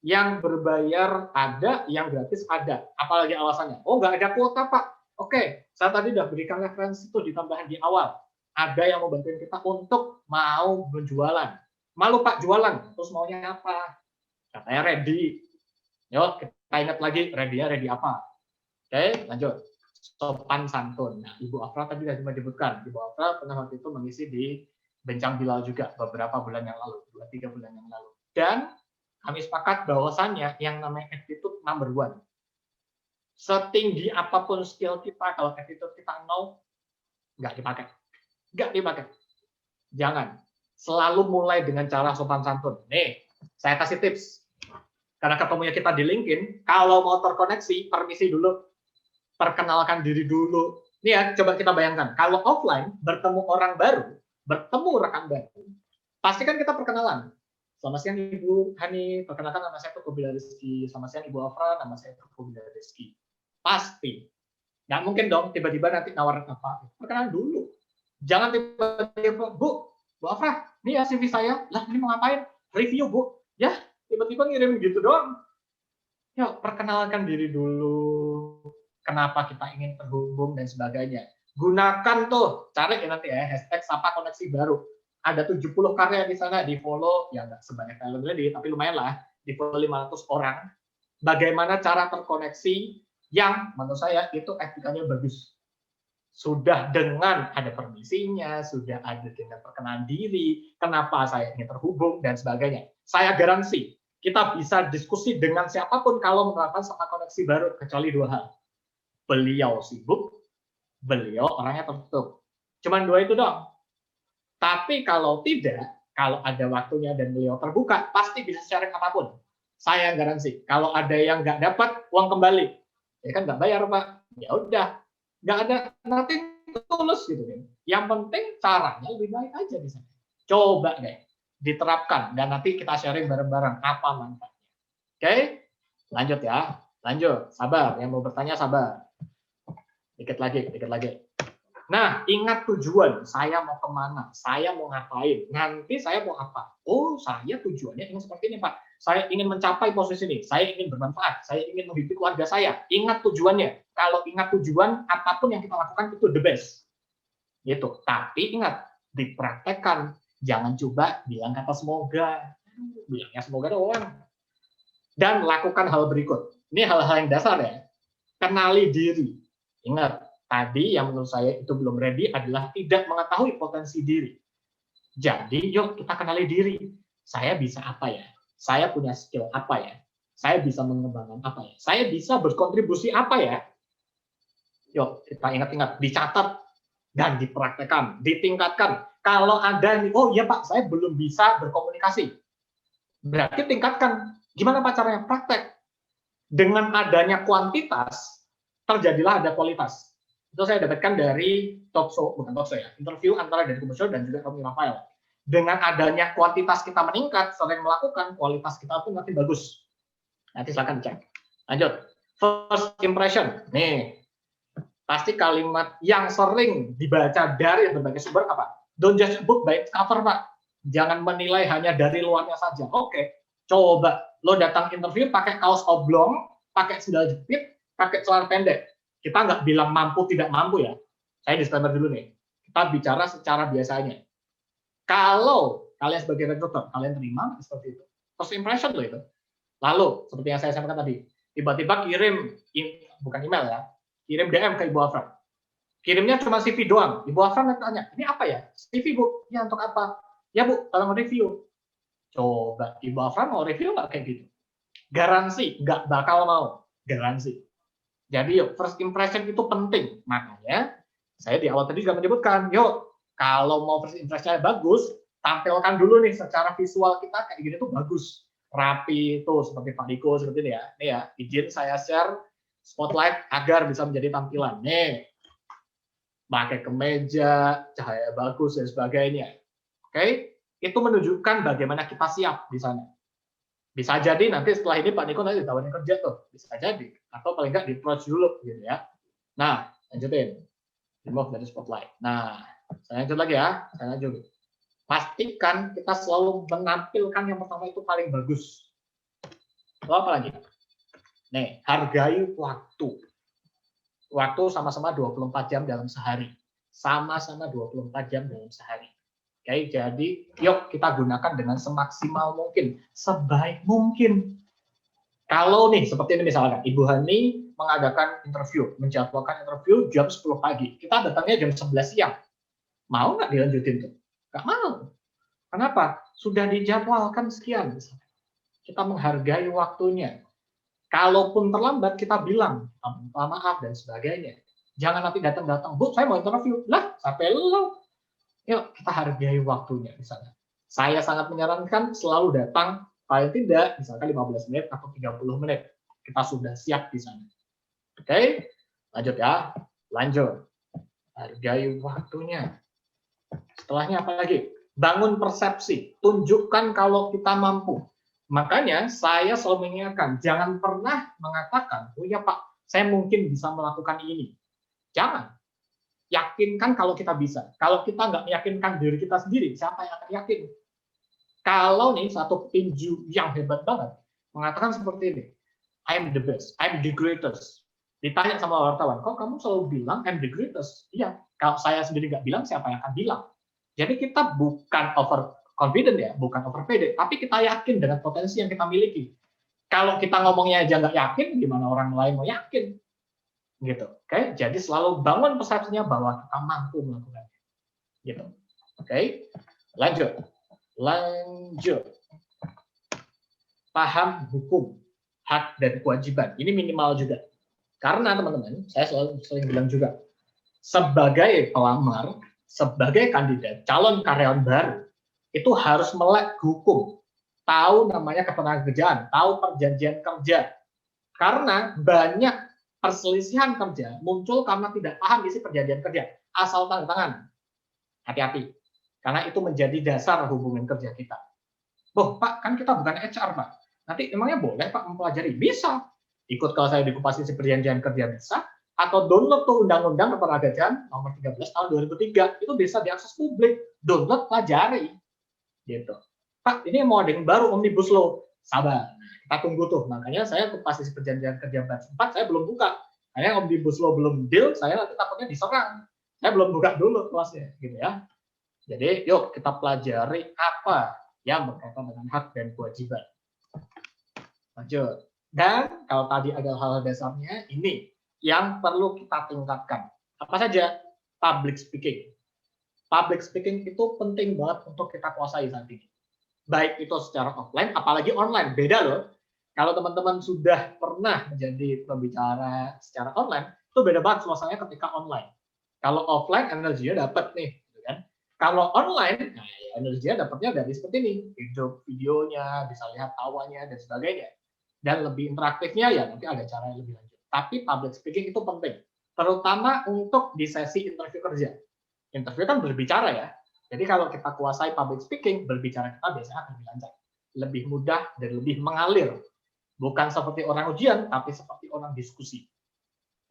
Yang berbayar ada, yang gratis ada. Apalagi alasannya? Oh, nggak ada kuota, Pak. Oke, saya tadi udah berikan referensi itu ditambahin di awal. Ada yang mau bantuin kita untuk mau berjualan. Malu Pak jualan, terus maunya apa? Katanya ready. Yuk, kita ingat lagi, ready-nya ready apa? Oke, lanjut. Sopan santun. Nah, Ibu Afra tadi sudah menyebutkan. Ibu Afra pernah waktu itu mengisi di Bincang Bilal juga beberapa bulan yang lalu, 2-3 bulan yang lalu. Dan kami sepakat bahwasannya yang namanya attitude number 1. Setinggi apapun skill kita, kalau attitude kita nol, nggak dipakai. Nggak dipakai. Jangan. Selalu mulai dengan cara sopan santun. Nih, saya kasih tips. Karena ketemunya kita di LinkedIn, kalau mau terkoneksi, permisi dulu. Perkenalkan diri dulu. Nih ya, coba kita bayangkan. Kalau offline, bertemu orang baru, bertemu rekan baru, pasti kan kita perkenalan. Selamat siang Ibu Hani, perkenalkan nama saya Tuku Bila Rizky. Selamat siang Ibu Afra, nama saya Tuku Bila Rizky. Pasti. Nggak mungkin dong tiba-tiba nanti nawarin apa. Perkenalan dulu. Jangan tiba-tiba, Bu Afra, ini ya CV saya. Lah, ini mau ngapain? Review, Bu. Ya, tiba-tiba ngirim gitu doang. Yuk, perkenalkan diri dulu. Kenapa kita ingin terhubung dan sebagainya. Gunakan tuh, cari ya nanti ya, hashtag Sapa Koneksi Baru. Ada 70 karya di sana, di follow, ya nggak sebanyak Talent Ready, tapi lumayan lah, di follow 500 orang. Bagaimana cara terkoneksi yang menurut saya itu etikanya bagus. Sudah dengan ada permisinya, sudah ada dengan perkenalan diri, kenapa saya ingin terhubung, dan sebagainya. Saya garansi, kita bisa diskusi dengan siapapun kalau menerapkan Sapa Koneksi Baru, kecuali 2 hal. Beliau sibuk, beliau orangnya tertutup. Cuman 2 itu dong. Tapi kalau tidak, kalau ada waktunya dan beliau terbuka, pasti bisa sharing apapun. Saya garansi. Kalau ada yang nggak dapat, uang kembali. Ya kan nggak bayar, Pak. Ya udah. Nggak ada nanti tulus gitu kan. Yang penting caranya lebih baik aja di sana. Coba deh. Diterapkan. Dan nanti kita sharing bareng-bareng apa manfaatnya. Oke? Lanjut ya. Lanjut. Sabar. Yang mau bertanya sabar. Dikit lagi. Nah, ingat tujuan. Saya mau kemana? Saya mau ngapain? Nanti saya mau apa? Oh, saya tujuannya ingin seperti ini, Pak. Saya ingin mencapai posisi ini. Saya ingin bermanfaat. Saya ingin menghidupi keluarga saya. Ingat tujuannya. Kalau ingat tujuan, apapun yang kita lakukan itu the best. Gitu. Tapi ingat, dipraktekkan. Jangan coba bilang kata semoga. Bilangnya semoga doang. Dan lakukan hal berikut. Ini hal-hal yang dasar ya. Kenali diri. Ingat, tadi yang menurut saya itu belum ready adalah tidak mengetahui potensi diri. Jadi, yuk kita kenali diri. Saya bisa apa ya? Saya punya skill apa ya? Saya bisa mengembangkan apa ya? Saya bisa berkontribusi apa ya? Yuk, kita ingat-ingat, dicatat dan dipraktekkan, ditingkatkan. Kalau ada nih, oh iya Pak, saya belum bisa berkomunikasi. Berarti tingkatkan. Gimana Pak caranya? Praktek. Dengan adanya kuantitas, terjadilah ada kualitas. Itu saya dapatkan dari bukan talk show ya, interview antara Deddy Corbuzier dan juga Romy Rafael. Dengan adanya kuantitas kita meningkat, sering melakukan, kualitas kita pun makin bagus. Nanti silakan cek. Lanjut. First impression. Nih, pasti kalimat yang sering dibaca dari berbagai sumber apa? Don't judge a book by its cover, Pak. Jangan menilai hanya dari luarnya saja. Oke, coba lo datang interview pakai kaos oblong, pakai sandal jepit, pakai celana pendek. Kita nggak bilang mampu tidak mampu ya. Saya disclaimer dulu nih. Kita bicara secara biasanya. Kalau kalian sebagai recruiter, kalian terima seperti itu. First impression loh itu. Lalu, seperti yang saya sampaikan tadi, tiba-tiba kirim, bukan email ya, kirim DM ke Ibu Afra. Kirimnya cuma CV doang. Ibu Afra tanya, ini apa ya? CV Bu, ya untuk apa? Ya Bu, tolong review. Coba Ibu Afra mau review nggak kayak gitu? Garansi, nggak bakal mau. Garansi. Jadi yuk, first impression itu penting. Makanya, saya di awal tadi juga menyebutkan, yuk, kalau mau first impression-nya bagus, tampilkan dulu nih secara visual kita kayak gini tuh bagus. Rapi tuh, seperti Pak Diko, seperti ini ya. Nih ya, izin saya share spotlight agar bisa menjadi tampilan. Nih, pakai kemeja, cahaya bagus, dan sebagainya. Oke, itu menunjukkan bagaimana kita siap di sana. Bisa jadi nanti setelah ini Pak Niko nanti ditawarin kerja tuh, bisa jadi. Atau paling nggak di-approach dulu, gitu ya. Nah, lanjutin. Remove dari spotlight. Nah, saya lanjut lagi ya, saya lanjut. Pastikan kita selalu menampilkan yang pertama itu paling bagus. Lalu apa lagi? Nih, hargai waktu. Waktu sama-sama 24 jam dalam sehari. Sama-sama 24 jam dalam sehari. Oke, jadi yuk kita gunakan dengan semaksimal mungkin, sebaik mungkin. Kalau nih, seperti ini misalkan, Ibu Hani mengadakan interview, menjadwalkan interview jam 10 pagi. Kita datangnya jam 11 siang. Mau nggak dilanjutin tuh? Nggak mau. Kenapa? Sudah dijadwalkan sekian. Kita menghargai waktunya. Kalaupun terlambat, kita bilang, minta maaf dan sebagainya. Jangan nanti datang-datang, Bu, saya mau interview. Lah, sampai lo. Yuk, kita hargai waktunya di sana. Saya sangat menyarankan selalu datang, paling tidak, misalkan 15 menit atau 30 menit. Kita sudah siap di sana. Oke, lanjut ya. Lanjut. Hargai waktunya. Setelahnya apa lagi? Bangun persepsi. Tunjukkan kalau kita mampu. Makanya saya selalu mengingatkan, jangan pernah mengatakan, oh ya Pak, saya mungkin bisa melakukan ini. Jangan. Yakinkan kalau kita bisa. Kalau kita nggak meyakinkan diri kita sendiri, siapa yang akan yakin? Kalau nih satu petinju yang hebat banget mengatakan seperti ini, I'm the best, I'm the greatest. Ditanya sama wartawan, kok kamu selalu bilang I'm the greatest? Iya, kalau saya sendiri nggak bilang, siapa yang akan bilang? Jadi kita bukan overconfident ya, bukan overpaid, tapi kita yakin dengan potensi yang kita miliki. Kalau kita ngomongnya aja nggak yakin, gimana orang lain mau yakin? Gitu. Oke, jadi selalu bangun persepsinya bahwa kita mampu melakukannya. Gitu. Oke. Lanjut. Paham hukum, hak dan kewajiban. Ini minimal juga. Karena teman-teman, saya sering bilang juga, sebagai pelamar, sebagai kandidat, calon karyawan baru, itu harus melek hukum. Tahu namanya ketenagakerjaan, tahu perjanjian kerja. Karena banyak perselisihan kerja muncul karena tidak paham isi perjanjian kerja. Asal tanda tangan. Hati-hati. Karena itu menjadi dasar hubungan kerja kita. Oh, Pak, kan kita bukan HR, Pak. Nanti emangnya boleh, Pak, mempelajari? Bisa. Ikut kalau saya dikupas isi perjanjian kerja bisa. Atau download tuh Undang-Undang Ketenagakerjaan nomor 13 tahun 2003. Itu bisa diakses publik. Download, pelajari. Gitu. Pak, ini mau ada yang baru, Omnibus Law. Sabar. Kita tunggu tuh. Makanya saya kupas isi perjanjian kerja batch 4, saya belum buka. Karena Omnibus Law belum deal, saya nanti takutnya diserang. Saya belum buka dulu kelasnya. Gitu ya. Jadi, yuk kita pelajari apa yang berkaitan dengan hak dan kewajiban. Lanjut. Dan kalau tadi ada hal-hal dasarnya, ini yang perlu kita tingkatkan. Apa saja? Public speaking. Public speaking itu penting banget untuk kita kuasai saat ini. baik itu secara offline, apalagi online. Beda loh. Kalau teman-teman sudah pernah menjadi pembicara secara online, itu beda banget suasananya ketika online. Kalau offline energinya dapat nih, gitu kan. Kalau online, nah ya energinya dapatnya dari seperti ini, hidup videonya, bisa lihat tawanya dan sebagainya. Dan lebih interaktifnya ya nanti ada cara yang lebih lanjut. Tapi public speaking itu penting, terutama untuk di sesi interview kerja. Interview kan berbicara ya. Jadi kalau kita kuasai public speaking, berbicara kita biasanya akan lebih lancar, lebih mudah dan lebih mengalir. Bukan seperti orang ujian, tapi seperti orang diskusi.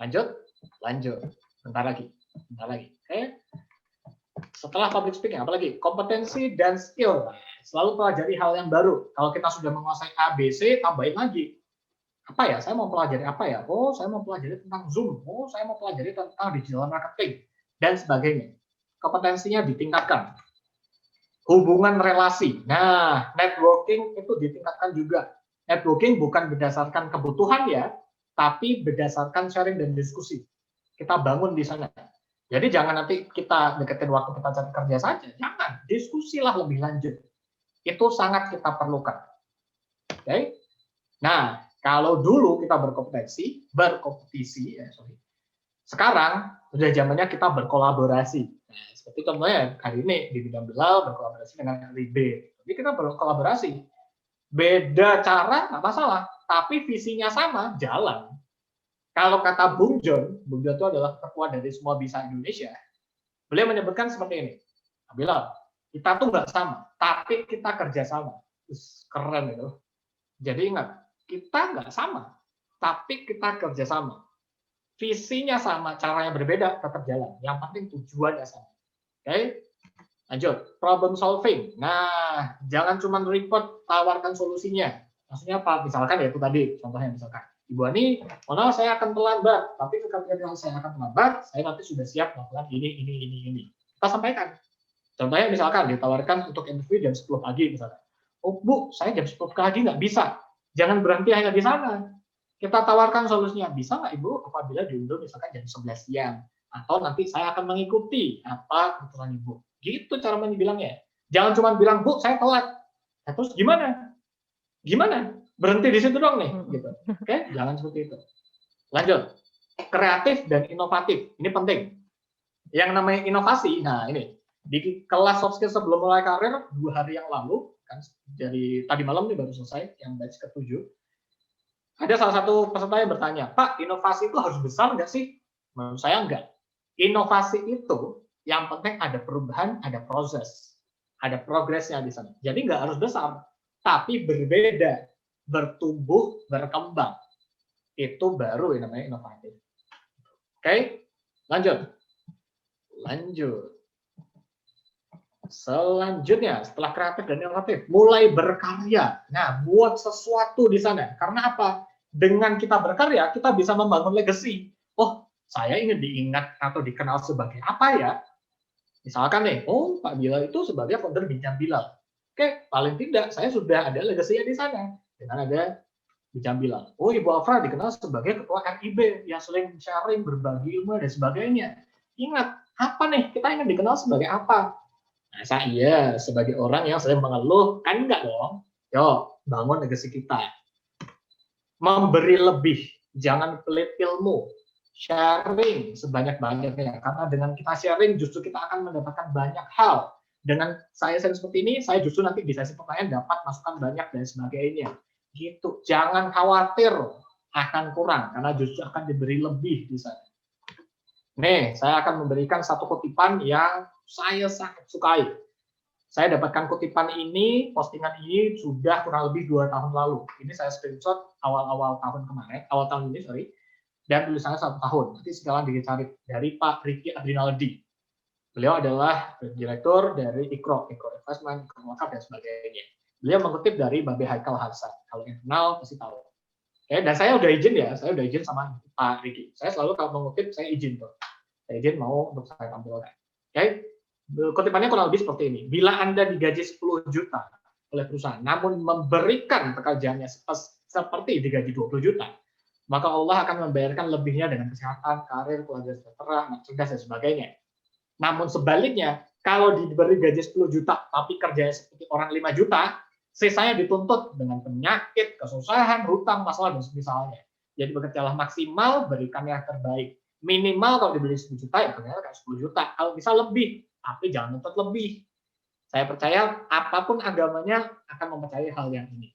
Lanjut? Lanjut. Bentar lagi. Oke. Setelah public speaking, apa lagi? Kompetensi dan skill. Selalu pelajari hal yang baru. Kalau kita sudah menguasai A, B, C, tambahin lagi. Apa ya? Saya mau pelajari apa ya? Oh, saya mau pelajari tentang Zoom. Oh, saya mau pelajari tentang digital marketing. Dan sebagainya. Kompetensinya ditingkatkan. Hubungan relasi. Nah, networking itu ditingkatkan juga. Networking bukan berdasarkan kebutuhan ya, tapi berdasarkan sharing dan diskusi. Kita bangun di sana. Jadi jangan nanti kita deketin waktu kita cari kerja saja. Jangan, diskusilah lebih lanjut. Itu sangat kita perlukan. Oke? Nah, kalau dulu kita berkompetisi, sekarang sudah zamannya kita berkolaborasi. Nah, seperti contohnya hari ini di bidang Bilal berkolaborasi dengan LIB. Jadi kita berkolaborasi. Beda cara nggak masalah, tapi visinya sama, jalan. Kalau kata Bung John itu adalah ketua dari semua bisa Indonesia. Beliau menyebutkan seperti ini, Bilal, kita tuh nggak sama, tapi kita kerjasama. Keren itu. Jadi ingat, kita nggak sama, tapi kita kerjasama. Visinya sama, caranya berbeda, tetap jalan. Yang penting tujuannya sama. Oke? Lanjut, problem solving. Nah, jangan cuma report, tawarkan solusinya. Maksudnya apa? Misalkan ya itu tadi, contohnya misalkan. Ibu Ani, saya akan terlambat, tapi ketika saya akan terlambat, saya nanti sudah siap melakukan ini. Kita sampaikan. Contohnya misalkan ditawarkan untuk interview jam 10 pagi misalkan. Oh Bu, saya jam 10 pagi nggak bisa. Jangan berhenti hanya di sana. Kita tawarkan solusinya. Bisa nggak Ibu apabila diundur misalkan jam 11 siang? Atau nanti saya akan mengikuti apa aturan Ibu. Gitu cara bilangnya. Jangan cuma bilang, Bu, saya telat. Nah, terus gimana? Berhenti di situ dong nih. Gitu. Oke, jangan seperti itu. Lanjut. Kreatif dan inovatif. Ini penting. Yang namanya inovasi, nah ini. Di kelas soft skill sebelum mulai karir, 2 hari yang lalu, kan dari tadi malam nih baru selesai, yang batch ke-7. Ada salah satu peserta yang bertanya, Pak, inovasi itu harus besar nggak sih? Menurut saya enggak. Inovasi itu yang penting ada perubahan, ada proses, ada progresnya di sana. Jadi nggak harus besar, tapi berbeda, bertumbuh, berkembang. Itu baru yang namanya inovatif. Oke, lanjut. Selanjutnya, setelah kreatif dan inovatif, mulai berkarya. Nah, buat sesuatu di sana. Karena apa? Dengan kita berkarya, kita bisa membangun legacy. Oh, saya ingin diingat atau dikenal sebagai apa ya? Misalkan nih, oh Pak Bilal itu sebagai founder Bincang Bilal. Oke, paling tidak saya sudah ada legasinya di sana dengan ada Bincang Bilal. Oh Ibu Afra dikenal sebagai ketua RIB yang sering sharing, berbagi ilmu dan sebagainya. Ingat, apa nih? Kita ingin dikenal sebagai apa? Nah, saya sebagai orang yang sering mengeluh, kan enggak dong? Yo, bangun legasi kita. Memberi lebih, jangan pelit ilmu. Sharing sebanyak-banyaknya, karena dengan kita sharing justru kita akan mendapatkan banyak hal. Dengan saya seperti ini, saya justru nanti di sesi pertanyaan dapat masukan banyak dan sebagainya. Gitu, jangan khawatir akan kurang, karena justru akan diberi lebih di sana. Nih, saya akan memberikan satu kutipan yang saya sangat sukai. Saya dapatkan kutipan ini, postingan ini sudah kurang lebih 2 tahun lalu. Ini saya screenshot awal tahun ini, dan tulisannya 1 tahun. Nanti segala dicari dari Pak Ricky Adrinaldi. Beliau adalah direktur dari Ikro Investment, Ikro Wakaf, dan sebagainya. Beliau mengutip dari Babe Haikal Hasan. Kalau yang kenal pasti tahu. Oke, dan saya udah izin sama Pak Ricky. Saya selalu kalau mengutip, saya izin tuh. Saya izin mau untuk saya tampilkan. Oke, kutipannya kurang lebih seperti ini. Bila Anda digaji 10 juta oleh perusahaan, namun memberikan pekerjaannya seperti digaji 20 juta, maka Allah akan membayarkan lebihnya dengan kesehatan, karir, keluarga sejahtera, cerdas, dan sebagainya. Namun sebaliknya, Kalau diberi gaji 10 juta, tapi kerjanya seperti orang 5 juta, sisanya dituntut dengan penyakit, kesusahan, hutang, masalah, dan semisalnya. Jadi bekerjalah maksimal, berikan yang terbaik. Minimal kalau dibeli 10 juta, ya ternyata kayak 10 juta. Kalau bisa lebih, tapi jangan nuntut lebih. Saya percaya apapun agamanya akan mempercayai hal yang ini.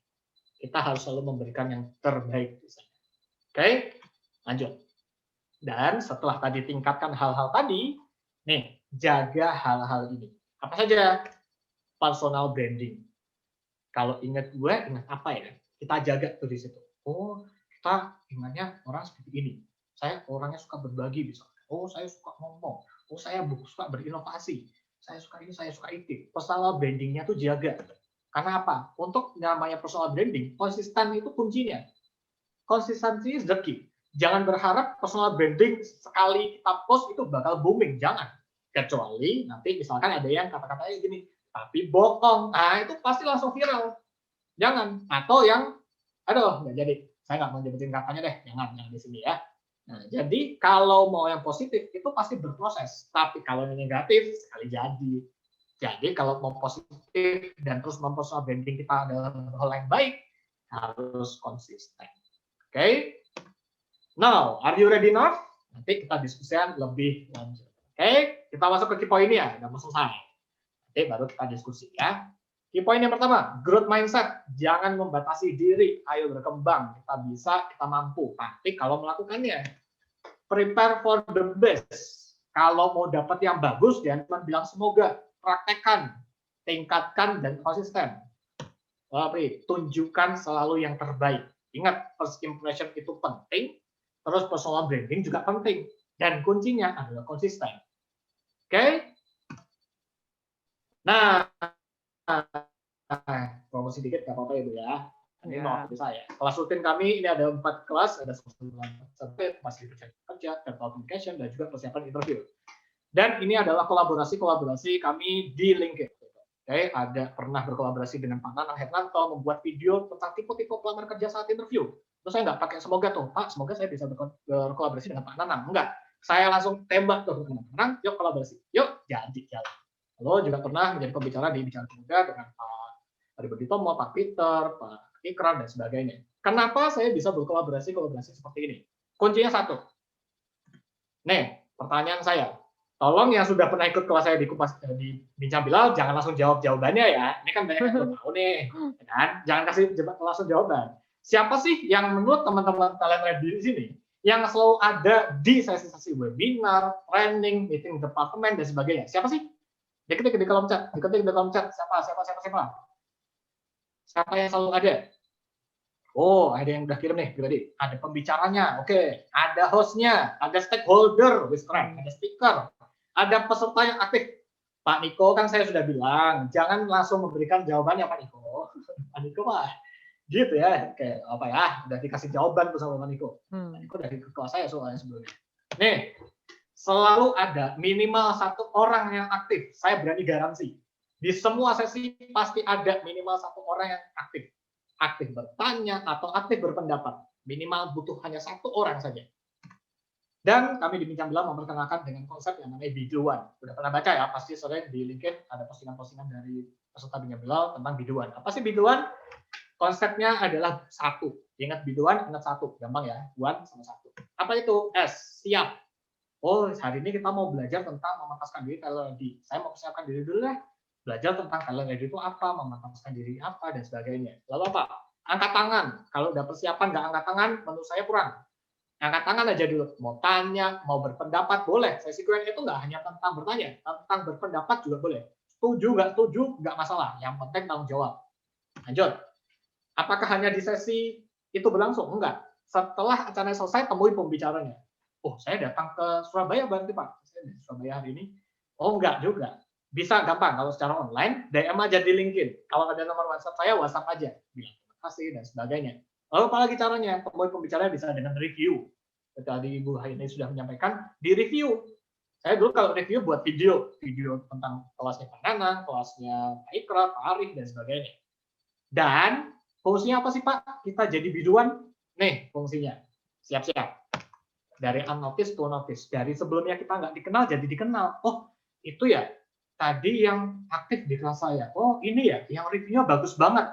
Kita harus selalu memberikan yang terbaik di sana. Oke, lanjut. Dan setelah tadi tingkatkan hal-hal tadi, nih, jaga hal-hal ini. Apa saja? Personal branding. Kalau ingat gue, ingat apa ya? Kita jaga tuh di situ. Oh, kita ingatnya orang seperti ini. Saya orangnya suka berbagi misalnya. Oh, saya suka ngomong. Oh, saya suka berinovasi. Saya suka ini, saya suka itu. Personal brandingnya tuh jaga. Karena apa? Untuk namanya personal branding, konsisten itu kuncinya. Konsistensi is the key. Jangan berharap personal branding sekali kita post itu bakal booming. Jangan. Kecuali nanti misalkan ada yang kata-katanya gini, tapi bohong. Nah, itu pasti langsung viral. Jangan. Atau yang, aduh, nggak jadi. Saya nggak mau nyebutin katanya deh. Jangan di sini ya. Nah, jadi kalau mau yang positif, itu pasti berproses. Tapi kalau yang negatif, sekali jadi. Jadi kalau mau positif dan terus mempersonal branding kita adalah hal yang baik, harus konsisten. Oke? Now, are you ready now? Nanti kita diskusikan lebih lanjut. Oke? Kita masuk ke key point ya. Udah mau selesai. Nanti baru kita diskusi ya. Key point yang pertama, growth mindset. Jangan membatasi diri. Ayo berkembang. Kita bisa, kita mampu. Tapi kalau melakukannya, prepare for the best. Kalau mau dapat yang bagus, jangan cuma bilang semoga. Praktekkan, tingkatkan, dan konsisten. Tapi tunjukkan selalu yang terbaik. Ingat, first impression itu penting. Terus personal branding juga penting. Dan kuncinya adalah konsisten. Oke? Nah, promosi dikit nggak apa-apa itu ya. Ini mau saya. Kelas rutin kami ini ada 4 kelas, ada sampai masih kerja, verbal communication, dan juga persiapan interview. Dan ini adalah kolaborasi kami di LinkedIn. Oke, ada pernah berkolaborasi dengan Pak Nanang Hernanto membuat video tentang tipe-tipe pelamar kerja saat interview. Terus saya nggak pakai semoga tuh, Pak, semoga saya bisa berkolaborasi dengan Pak Nanang. Enggak, saya langsung tembak tuh ke Nanang, yuk kolaborasi, yuk jadi jalan. Lalu juga pernah menjadi pembicara di Bicara Muda dengan Pak Adibudi Tomo, Pak Peter, Pak Ikram, dan sebagainya. Kenapa saya bisa berkolaborasi seperti ini? Kuncinya satu. Nih, pertanyaan saya. Tolong yang sudah pernah ikut kelas saya di Bincang Bilal, jangan langsung jawab jawabannya ya. Ini kan banyak yang belum tahu nih. Kan? Jangan kasih langsung jawaban. Siapa sih yang menurut teman-teman talent ready di sini yang selalu ada di sesi-sesi webinar, training, meeting departemen, dan sebagainya? Siapa sih? Diketik di kolom chat. Siapa? Siapa yang selalu ada? Oh, ada yang udah kirim nih, pribadi. Ada pembicaranya, oke. Ada hostnya, ada stakeholder, ada speaker, ada peserta yang aktif. Pak Niko kan saya sudah bilang, jangan langsung memberikan jawabannya Pak Niko. Pak Niko mah gitu ya, kayak apa ya, udah dikasih jawaban tuh sama Pak Niko. Pak Niko dari kelas saya soalnya sebelumnya. Nih, selalu ada minimal 1 orang yang aktif. Saya berani garansi. Di semua sesi pasti ada minimal 1 orang yang aktif. Aktif bertanya atau aktif berpendapat. Minimal butuh hanya 1 orang saja. Dan kami di Bincang Bilal memperkenalkan dengan konsep yang namanya biduan. Udah pernah baca ya, pasti sering di LinkedIn ada postingan-postingan dari peserta Bincang Bilal tentang biduan. Apa sih biduan? Konsepnya adalah 1. Ingat biduan, ingat 1. Gampang ya, buan sama 1. Apa itu? S, siap. Oh, hari ini kita mau belajar tentang memantaskan diri talent ready. Saya mau persiapkan diri dulu deh. Belajar tentang talent ready itu apa, memantaskan diri apa, dan sebagainya. Lalu apa? Angkat tangan. Kalau udah persiapan nggak angkat tangan, menurut saya kurang. Angkat tangan aja dulu. Mau tanya, mau berpendapat, boleh. Sesi Q&A itu nggak hanya tentang bertanya, tentang berpendapat juga boleh. Setuju, nggak masalah. Yang penting tanggung jawab. Lanjut. Apakah hanya di sesi itu berlangsung? Enggak. Setelah acara selesai, temui pembicaranya. Oh, saya datang ke Surabaya berarti Pak. Saya di Surabaya hari ini. Oh, enggak juga. Bisa gampang. Kalau secara online, DM aja di LinkedIn. Kalau ada nomor WhatsApp saya, WhatsApp aja. Bilang terima kasih dan sebagainya. Lalu apalagi caranya? Temui pembicaranya bisa dengan review. Tadi Ibu Haini sudah menyampaikan, di review. Saya dulu kalau review buat video tentang kelasnya Pak Nanang, kelasnya Pak Ikra, Pak Arif, dan sebagainya. Dan fungsinya apa sih Pak? Kita jadi biduan. Nih fungsinya. Siap-siap. Dari unnoticed to notice. Dari sebelumnya kita nggak dikenal, jadi dikenal. Oh, itu ya. tadi yang aktif di kelas saya. Oh, ini ya, yang reviewnya bagus banget.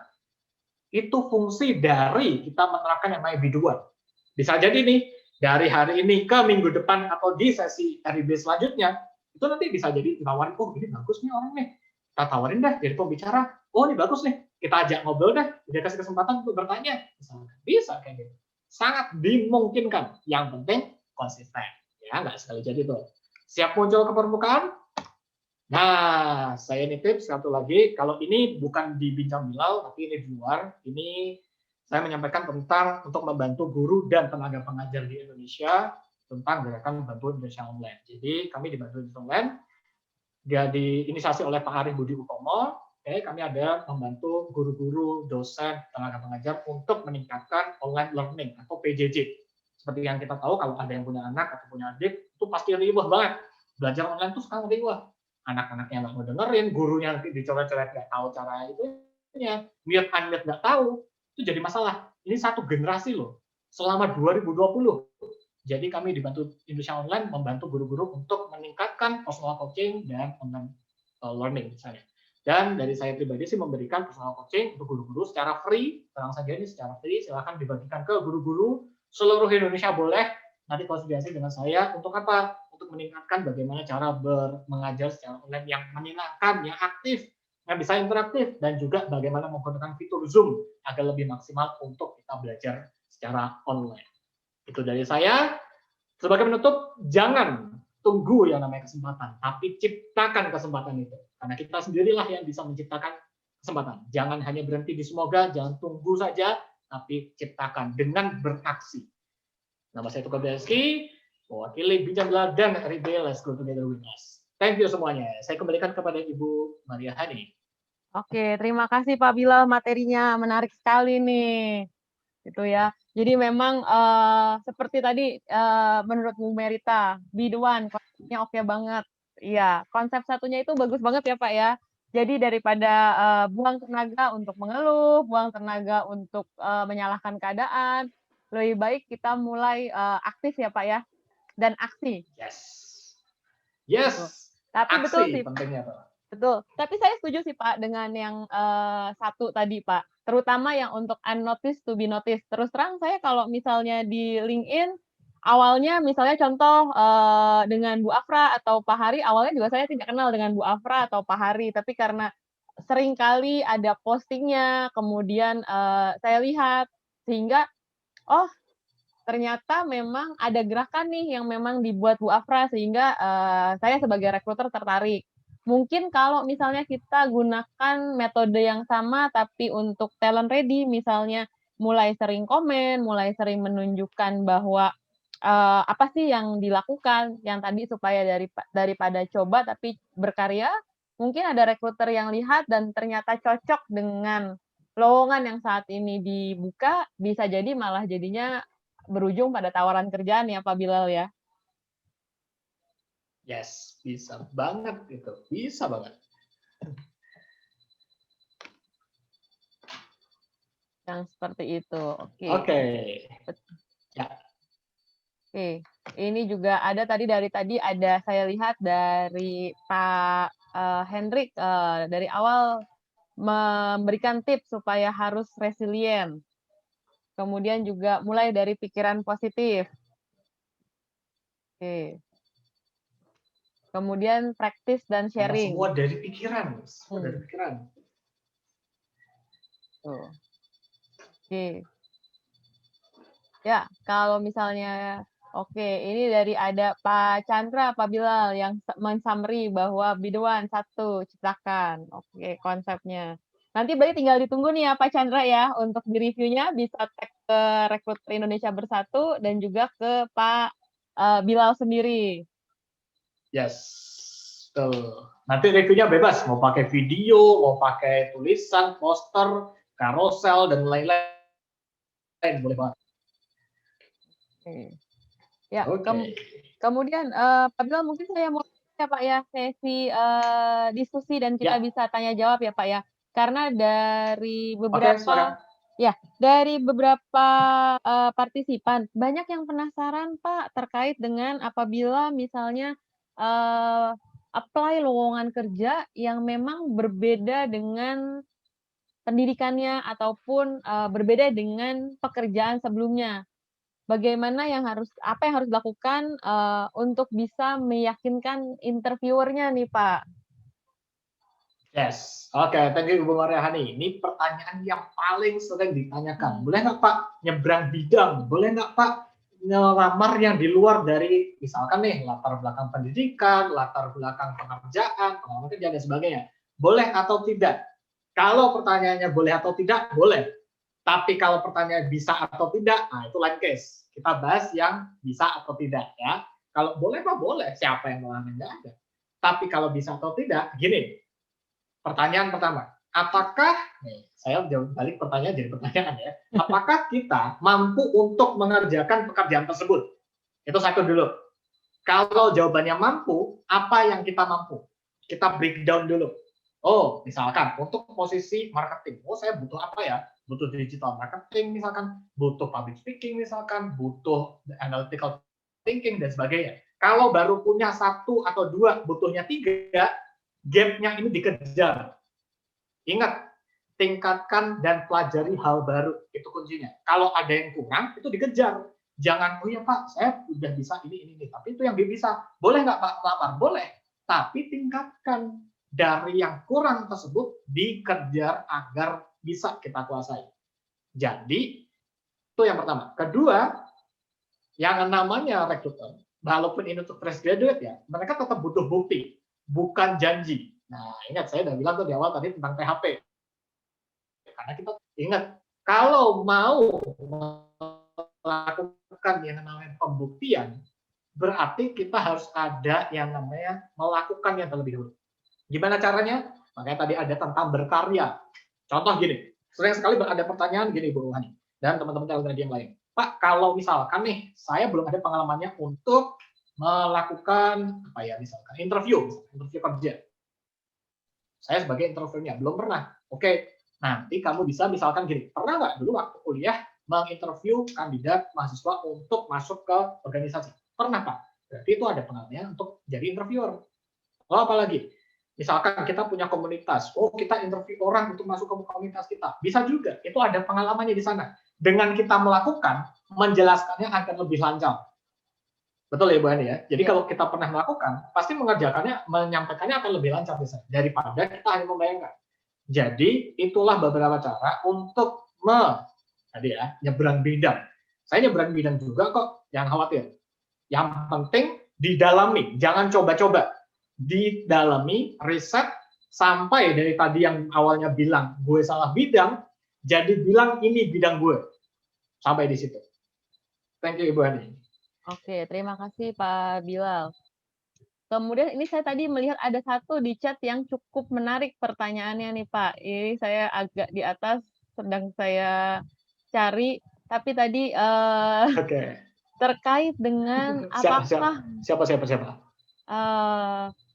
Itu fungsi dari kita menerapkan yang namanya biduan. Bisa jadi nih, dari hari ini ke minggu depan atau di sesi RIB selanjutnya, itu nanti bisa jadi ditawarin, oh ini bagus nih orang nih. Kita tawarin deh jadi pembicara, oh ini bagus nih. Kita ajak ngobrol deh, dia kasih kesempatan untuk bertanya. Bisa kayak gitu. Sangat dimungkinkan. Yang penting konsisten. Ya, nggak sekali jadi tuh. Siap muncul ke permukaan? Nah, saya nitip satu lagi. Kalau ini bukan di Bincang Bilal, tapi ini di luar. Ini saya menyampaikan tentang untuk membantu guru dan tenaga pengajar di Indonesia tentang gerakan Bantu Indonesia Online. Jadi kami di Bantu Indonesia Online diinisiasi oleh Pak Arif Budi Utomo. Kami ada membantu guru-guru, dosen, tenaga pengajar untuk meningkatkan online learning atau PJJ. Seperti yang kita tahu, kalau ada yang punya anak atau punya adik, itu pasti riuh banget. Belajar online itu sekarang riuh. Anak-anaknya nggak mau dengerin, gurunya dicoret-coret nggak tahu cara itu, mute unmute nggak tahu, itu jadi masalah. Ini satu generasi loh, selama 2020. Jadi kami dibantu Indonesia Online membantu guru-guru untuk meningkatkan personal coaching dan online learning misalnya. Dan dari saya pribadi sih memberikan personal coaching untuk guru-guru secara free, tenang saja ini secara free, silahkan dibagikan ke guru-guru seluruh Indonesia boleh. Nanti konsultasi dengan saya untuk apa? Untuk meningkatkan bagaimana cara mengajar secara online yang menyenangkan, yang aktif, yang bisa interaktif, dan juga bagaimana menggunakan fitur Zoom agar lebih maksimal untuk kita belajar secara online. Itu dari saya. Sebagai penutup, jangan tunggu yang namanya kesempatan, tapi ciptakan kesempatan itu. Karena kita sendirilah yang bisa menciptakan kesempatan. Jangan hanya berhenti di semoga, jangan tunggu saja, tapi ciptakan dengan beraksi. Nama saya Tukar Beski, mewakili Bincang Bilal dan RIB Let's Go Together with Us. Thank you semuanya. Saya kembalikan kepada Ibu Maria Hani. Oke, terima kasih Pak Bilal, materinya menarik sekali nih. Gitu ya. Jadi memang seperti tadi menurut Bu Merita, biduan konsepnya oke banget. Iya, konsep satunya itu bagus banget ya Pak ya. Jadi daripada buang tenaga untuk mengeluh, buang tenaga untuk menyalahkan keadaan, lebih baik kita mulai aktif ya Pak ya, dan aksi. Yes. Yes. Betul. Tapi aksi betul sih. Pentingnya Pak. Betul. Tapi saya setuju sih Pak dengan yang satu tadi Pak. Terutama yang untuk unnoticed to be noticed. Terus terang saya kalau misalnya di LinkedIn, awalnya misalnya contoh dengan Bu Afra atau Pak Hari, awalnya juga saya tidak kenal dengan Bu Afra atau Pak Hari. Tapi karena sering kali ada postingnya, kemudian saya lihat, sehingga oh ternyata memang ada gerakan nih yang memang dibuat Bu Afra, sehingga saya sebagai rekruter tertarik. Mungkin kalau misalnya kita gunakan metode yang sama, tapi untuk talent ready, misalnya mulai sering komen, mulai sering menunjukkan bahwa apa sih yang dilakukan, yang tadi supaya daripada coba tapi berkarya, mungkin ada rekruter yang lihat dan ternyata cocok dengan lowongan yang saat ini dibuka, bisa jadi malah jadinya berujung pada tawaran kerjaan ya Pak Bilal ya. Yes, bisa banget itu. Bisa banget. Yang seperti itu. Oke. Oke. Ya. Oke. Ini juga ada tadi ada saya lihat dari Pak Hendrik dari awal memberikan tips supaya harus resilient. Kemudian juga mulai dari pikiran positif. Oke. Kemudian praktis dan sharing. Semua dari pikiran. Semua dari pikiran. Tuh. Oke. Ya, kalau misalnya, oke, ini dari ada Pak Chandra, Pak Bilal yang men-summary bahwa biduan 1, ciptakan. Oke, konsepnya. Nanti berarti tinggal ditunggu nih ya Pak Chandra ya, untuk di reviewnya bisa tag ke Rekruter Indonesia Bersatu dan juga ke Pak Bilal sendiri. Yes. Tuh. Nanti reviewnya bebas, mau pakai video, mau pakai tulisan, poster, carousel, dan lain-lain. Boleh banget. Oke. Ya, Oke. kemudian Pak Bilal mungkin saya mau ya Pak ya, sesi diskusi dan kita bisa tanya jawab ya Pak ya. Karena dari beberapa dari beberapa partisipan banyak yang penasaran Pak terkait dengan apabila misalnya apply lowongan kerja yang memang berbeda dengan pendidikannya ataupun, berbeda dengan pekerjaan sebelumnya. Bagaimana apa yang harus dilakukan, untuk bisa meyakinkan interviewer-nya nih, Pak? Yes, oke, thank you Ibu Mariahani. Ini pertanyaan yang paling sering ditanyakan. Boleh nggak Pak nyebrang bidang? Boleh nggak Pak ngelamar yang di luar dari misalkan nih latar belakang pendidikan, latar belakang pekerjaan, pengalaman kerja dan sebagainya. Boleh atau tidak? Kalau pertanyaannya boleh atau tidak, boleh. Tapi kalau pertanyaan bisa atau tidak, nah itu lain case. Kita bahas yang bisa atau tidak ya. Kalau boleh Pak boleh, siapa yang melarang? Nggak ada. Tapi kalau bisa atau tidak, gini. Pertanyaan pertama, apakah, saya jawab balik pertanyaan jadi pertanyaan ya, apakah kita mampu untuk mengerjakan pekerjaan tersebut? Itu satu dulu. Kalau jawabannya mampu, apa yang kita mampu? Kita breakdown dulu. Oh, misalkan untuk posisi marketing, oh saya butuh apa ya? Butuh digital marketing misalkan, butuh public speaking misalkan, butuh analytical thinking dan sebagainya. Kalau baru punya 1 atau 2, butuhnya 3, gap-nya ini dikejar. Ingat, tingkatkan dan pelajari hal baru. Itu kuncinya. Kalau ada yang kurang, itu dikejar. Jangan, oh ya Pak, saya udah bisa ini. Tapi itu yang dia bisa. Boleh nggak Pak melamar? Boleh. Tapi tingkatkan. Dari yang kurang tersebut, dikejar agar bisa kita kuasai. Jadi, itu yang pertama. Kedua, yang namanya rekruter, walaupun ini untuk fresh graduate ya, mereka tetap butuh bukti. Bukan janji. Nah, ingat saya udah bilang tuh di awal tadi tentang PHP. Karena kita ingat, kalau mau melakukan yang namanya pembuktian, berarti kita harus ada yang namanya melakukan yang terlebih dahulu. Gimana caranya? Makanya tadi ada tentang berkarya. Contoh gini, sering sekali ada pertanyaan gini Bu Ruhani dan teman-teman talent yang lain. Pak, kalau misalkan nih, saya belum ada pengalamannya untuk melakukan apa ya misalkan interview kerja. Saya sebagai interviewernya belum pernah. Oke, nanti kamu bisa misalkan gini, pernah nggak dulu waktu kuliah menginterview kandidat mahasiswa untuk masuk ke organisasi? Pernah Pak. Berarti itu ada pengalamannya untuk jadi interviewer. Oh, apalagi misalkan kita punya komunitas, oh kita interview orang untuk masuk ke komunitas kita, bisa juga. Itu ada pengalamannya di sana. Dengan kita melakukan, menjelaskannya akan lebih lancar. Betul ya Bu Ani ya. Jadi kalau kita pernah melakukan, pasti mengerjakannya, menyampaikannya akan lebih lancar bisa daripada kita hanya membayangkan. Jadi itulah beberapa cara untuk tadi ya nyebrang bidang. Saya nyebrang bidang juga kok, jangan khawatir. Yang penting didalami, jangan coba-coba. Didalami, riset sampai dari tadi yang awalnya bilang gue salah bidang, jadi bilang ini bidang gue. Sampai di situ. Thank you Ibu Ani. Oke, terima kasih Pak Bilal. Kemudian ini saya tadi melihat ada satu di chat yang cukup menarik pertanyaannya nih Pak. Ini saya agak di atas, sedang saya cari. Tapi tadi terkait dengan apakah siapa?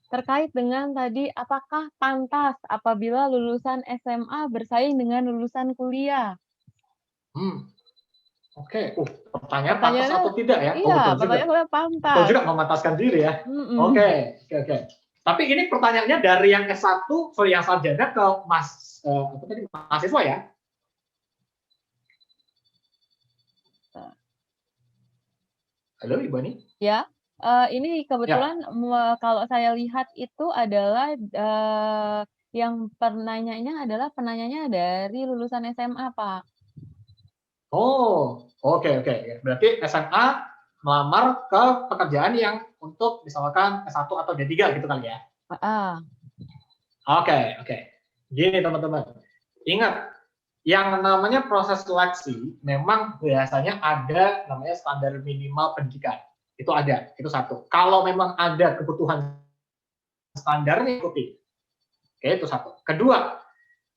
Terkait dengan tadi apakah pantas apabila lulusan SMA bersaing dengan lulusan kuliah? Oke, pertanyaan pantas atau tidak ya? Iya, pertanyaannya pantas. Betul juga memantaskan diri ya. Oke. Tapi ini pertanyaannya dari yang S1, yang sarjana ke mahasiswa ya? Halo Ibu Ani? Ya, ini kebetulan kalau saya lihat itu adalah yang penanyanya dari lulusan SMA Pak. Oh, oke. Berarti SMA melamar ke pekerjaan yang untuk misalkan S1 atau D3 gitu kali ya? Oke. Gini teman-teman, ingat yang namanya proses seleksi memang biasanya ada namanya standar minimal pendidikan. Itu ada, itu satu. Kalau memang ada kebutuhan standarnya ikuti. Oke, itu satu. Kedua,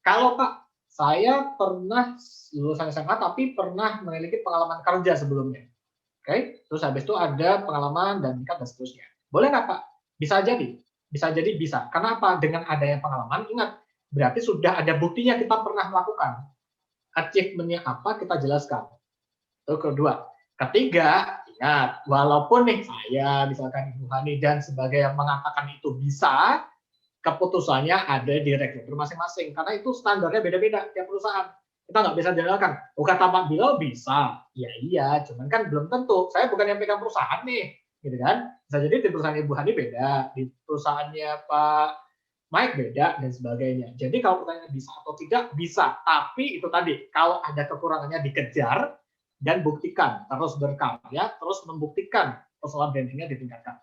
kalau Pak, saya pernah lulusan SMA tapi pernah memiliki pengalaman kerja sebelumnya. Oke, terus habis itu ada pengalaman dan tingkat dan seterusnya. Boleh nggak Pak? Bisa jadi. Bisa. Kenapa? Dengan adanya pengalaman, ingat, berarti sudah ada buktinya kita pernah melakukan. Achievement-nya apa, kita jelaskan. Itu kedua. Ketiga, Nah, walaupun nih saya, misalkan Ibu Hani dan sebagai yang mengatakan itu bisa, keputusannya ada di rekruter masing-masing. Karena itu standarnya beda-beda tiap perusahaan. Kita nggak bisa generalkan. Oh, kata Pak Bilal bisa. Ya iya, cuman kan belum tentu. Saya bukan yang pegang perusahaan nih, gitu kan. Bisa jadi di perusahaan Ibu Hani beda, di perusahaannya Pak Mike beda, dan sebagainya. Jadi kalau pertanyaan bisa atau tidak, bisa. Tapi itu tadi, kalau ada kekurangannya dikejar, dan buktikan, terus berkarya, terus membuktikan persoalan brandingnya ditingkatkan.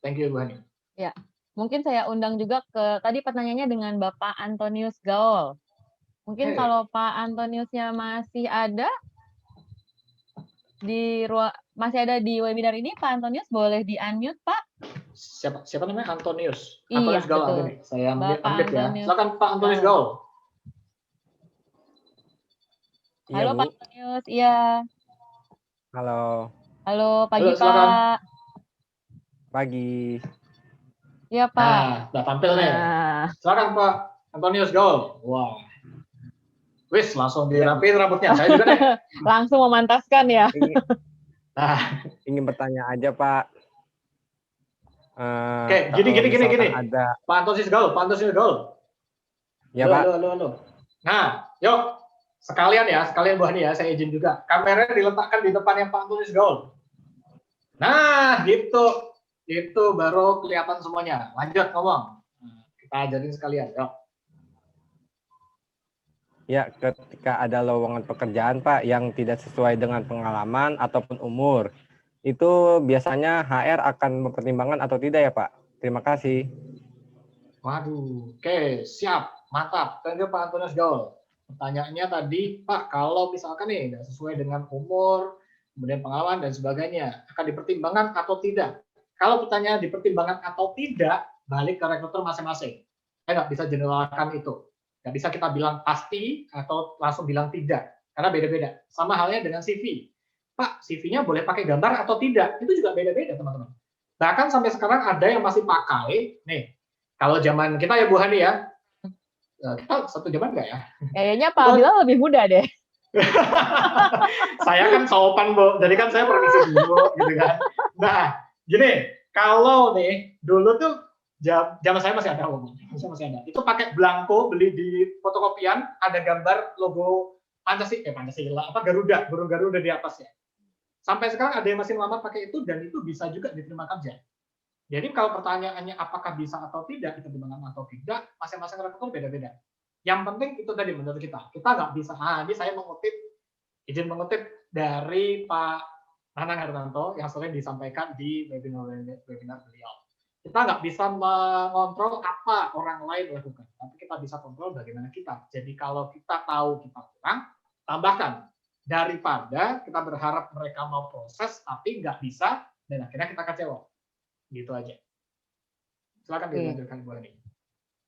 Thank you, Ibu Hani. Ya, mungkin saya undang juga ke tadi pertanyaannya dengan Bapak Antonius Gaul. Mungkin Hey. kalau Pak Antoniusnya masih ada masih ada di webinar ini, Pak Antonius boleh di-unmute, Pak? Siapa namanya? Antonius. Iya, Antonius Gaul betul. nih. Saya Bapak unmute ya. Antonius Silakan Pak Antonius Gaul. Gaul. Iya, Halo Bu. Pak Antonius, iya. Halo, Halo, pagi Halo, silakan. Pak. pagi. Iya Pak. Nah, udah tampil nih. Nah, Silakan Pak Antonius Gaul. Wah. Wis, langsung dirapiin rambutnya. Saya juga deh. langsung memantaskan ya. Nah, Ingin bertanya aja, Pak. oke, gini. Ada, Pak Antonius Gaul. ya Halo, Pak. halo. Nah, yuk. Sekalian Bu Hani ya, saya izin juga. Kameranya diletakkan di depannya Pak Antonius Gaul. Nah, gitu. Itu baru kelihatan semuanya. Lanjut ngomong. Nah, kita ajarin sekalian, yuk. Ya, ketika ada lowongan pekerjaan, Pak, yang tidak sesuai dengan pengalaman ataupun umur, itu biasanya HR akan mempertimbangkan atau tidak ya, Pak? Terima kasih. Waduh, oke, siap. Mantap. Thank you, Pak Antonius Gaul. Pertanyaannya tadi, Pak, kalau misalkan nih tidak sesuai dengan umur, kemudian pengalaman dan sebagainya, akan dipertimbangkan atau tidak? Kalau pertanyaan dipertimbangkan atau tidak, balik ke rekruter masing-masing. Saya nggak bisa generalkan itu. Nggak bisa kita bilang pasti atau langsung bilang tidak, karena beda-beda. Sama halnya dengan CV. Pak, CV-nya boleh pakai gambar atau tidak? Itu juga beda-beda, teman-teman. Bahkan sampai sekarang ada yang masih pakai, nih, kalau zaman kita ya Bu Hani ya, kita satu zaman nggak ya? Kayaknya Pak Bilal lebih muda deh. Saya kan sopan, Bu. Jadi kan saya permisi dulu, gitu kan. Nah, gini, kalau nih, dulu tuh, zaman saya masih ada, Bu. Saya masih ada. Itu pakai belangko, beli di fotokopian, ada gambar logo Pancasila, Garuda, burung Garuda di atasnya. Sampai sekarang ada yang masih melamar pakai itu, dan itu bisa juga diterima kerja. Jadi kalau pertanyaannya apakah bisa atau tidak dipertimbangkan atau tidak, masing-masing rekruter beda-beda. Yang penting itu tadi menurut kita nggak bisa. Ini saya izin mengutip dari Pak Nanang Hartanto yang sering disampaikan di webinar beliau. Kita nggak bisa mengontrol apa orang lain lakukan, tapi kita bisa kontrol bagaimana kita. Jadi kalau kita tahu kita kurang, tambahkan. Daripada kita berharap mereka mau proses, tapi nggak bisa, dan akhirnya kita kecewa. Gitu aja. Silakan dilanjutkan Bu Hani.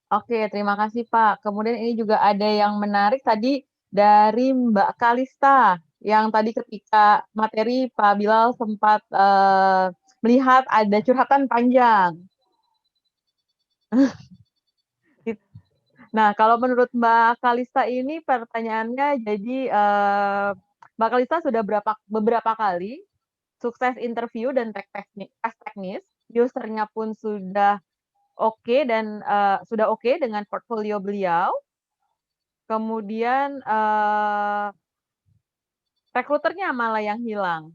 Oke, terima kasih Pak. Kemudian ini juga ada yang menarik tadi dari Mbak Kalista, yang tadi ketika materi Pak Bilal sempat melihat ada curhatan panjang. Nah, kalau menurut Mbak Kalista ini pertanyaannya, jadi Mbak Kalista sudah beberapa kali sukses interview dan tes teknis, usernya pun sudah oke dan sudah oke dengan portfolio beliau. Kemudian rekruternya malah yang hilang.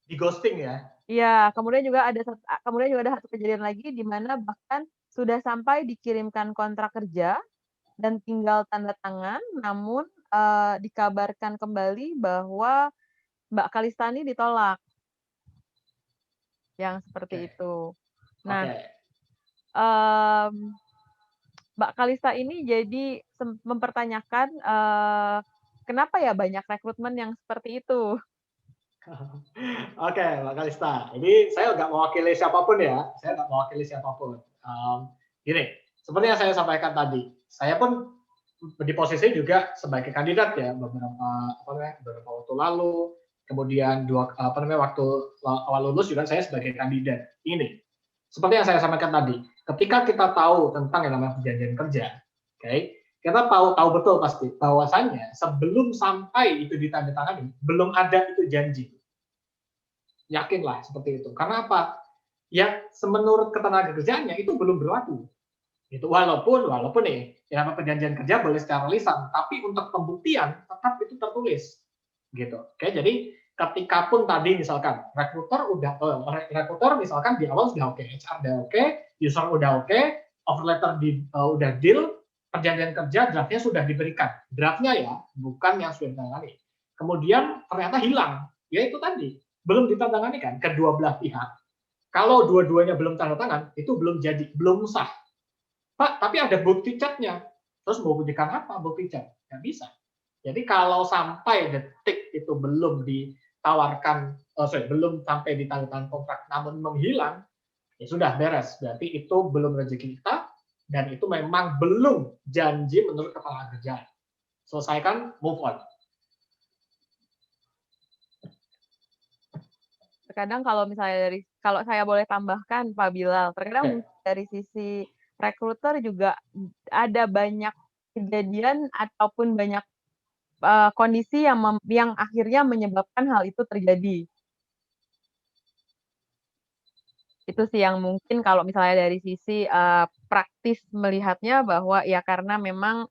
Di ghosting ya? Iya, kemudian juga ada satu kejadian lagi di mana bahkan sudah sampai dikirimkan kontrak kerja dan tinggal tanda tangan, namun dikabarkan kembali bahwa Mbak Kalista ini ditolak. Yang seperti itu. Nah, Mbak Kalista ini jadi mempertanyakan kenapa ya banyak rekrutmen yang seperti itu. Oke, Mbak Kalista. Ini saya nggak mewakili siapapun ya. Gini, seperti yang saya sampaikan tadi, saya pun di posisi juga sebagai kandidat ya beberapa waktu lalu. Kemudian waktu awal lulus juga saya sebagai kandidat. Ini seperti yang saya sampaikan tadi, ketika kita tahu tentang yang namanya perjanjian kerja, kita tahu betul pasti bahwasannya sebelum sampai itu ditandatangani belum ada itu janji. Yakinlah seperti itu. Karena apa? Ya, menurut ketenagakerjaannya itu belum berlaku. Itu walaupun nih, ya perjanjian kerja boleh secara lisan, tapi untuk pembuktian tetap itu tertulis. Gitu. Oke, jadi ketika pun tadi misalkan rekruter misalkan di awal sudah oke, HR udah oke, user udah oke, offer letter udah deal, perjanjian kerja draftnya sudah diberikan. Draftnya ya, bukan yang sudah ditangani. Kemudian ternyata hilang. Ya itu tadi, belum ditandatangani kan kedua belah pihak. Kalau dua-duanya belum tanda tangan, itu belum jadi, belum sah. Pak, tapi ada bukti catnya. Terus mau buktikan apa bukti cat? Nggak bisa. Jadi kalau sampai detik itu belum ditawarkan, belum sampai ditandatangani kontrak, namun menghilang, ya sudah beres. Berarti itu belum rezeki kita, dan itu memang belum janji menurut ketenagakerjaan. Selesaikan, move on. Terkadang kalau misalnya kalau saya boleh tambahkan Pak Bilal, terkadang dari sisi rekruter juga ada banyak kejadian ataupun banyak kondisi yang akhirnya menyebabkan hal itu terjadi. Itu sih yang mungkin kalau misalnya dari sisi praktis melihatnya bahwa ya karena memang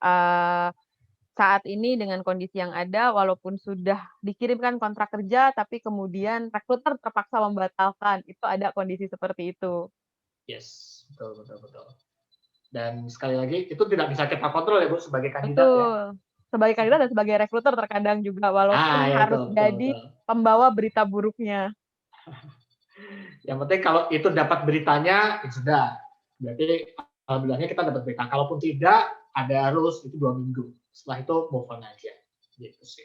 saat ini dengan kondisi yang ada, walaupun sudah dikirimkan kontrak kerja, tapi kemudian rekruter terpaksa membatalkan. Itu ada kondisi seperti itu. Yes, betul. Dan sekali lagi, itu tidak bisa kita kontrol ya Bu, sebagai kandidat Betul. ya. Sebagai kandidat dan sebagai rekruter terkadang juga, walaupun harus jadi pembawa berita buruknya. Yang penting kalau itu dapat beritanya, ya sudah. Berarti alhamdulillahnya kita dapat berita. Kalaupun tidak, ada harus itu 2 minggu. Setelah itu move on aja. Gitu sih.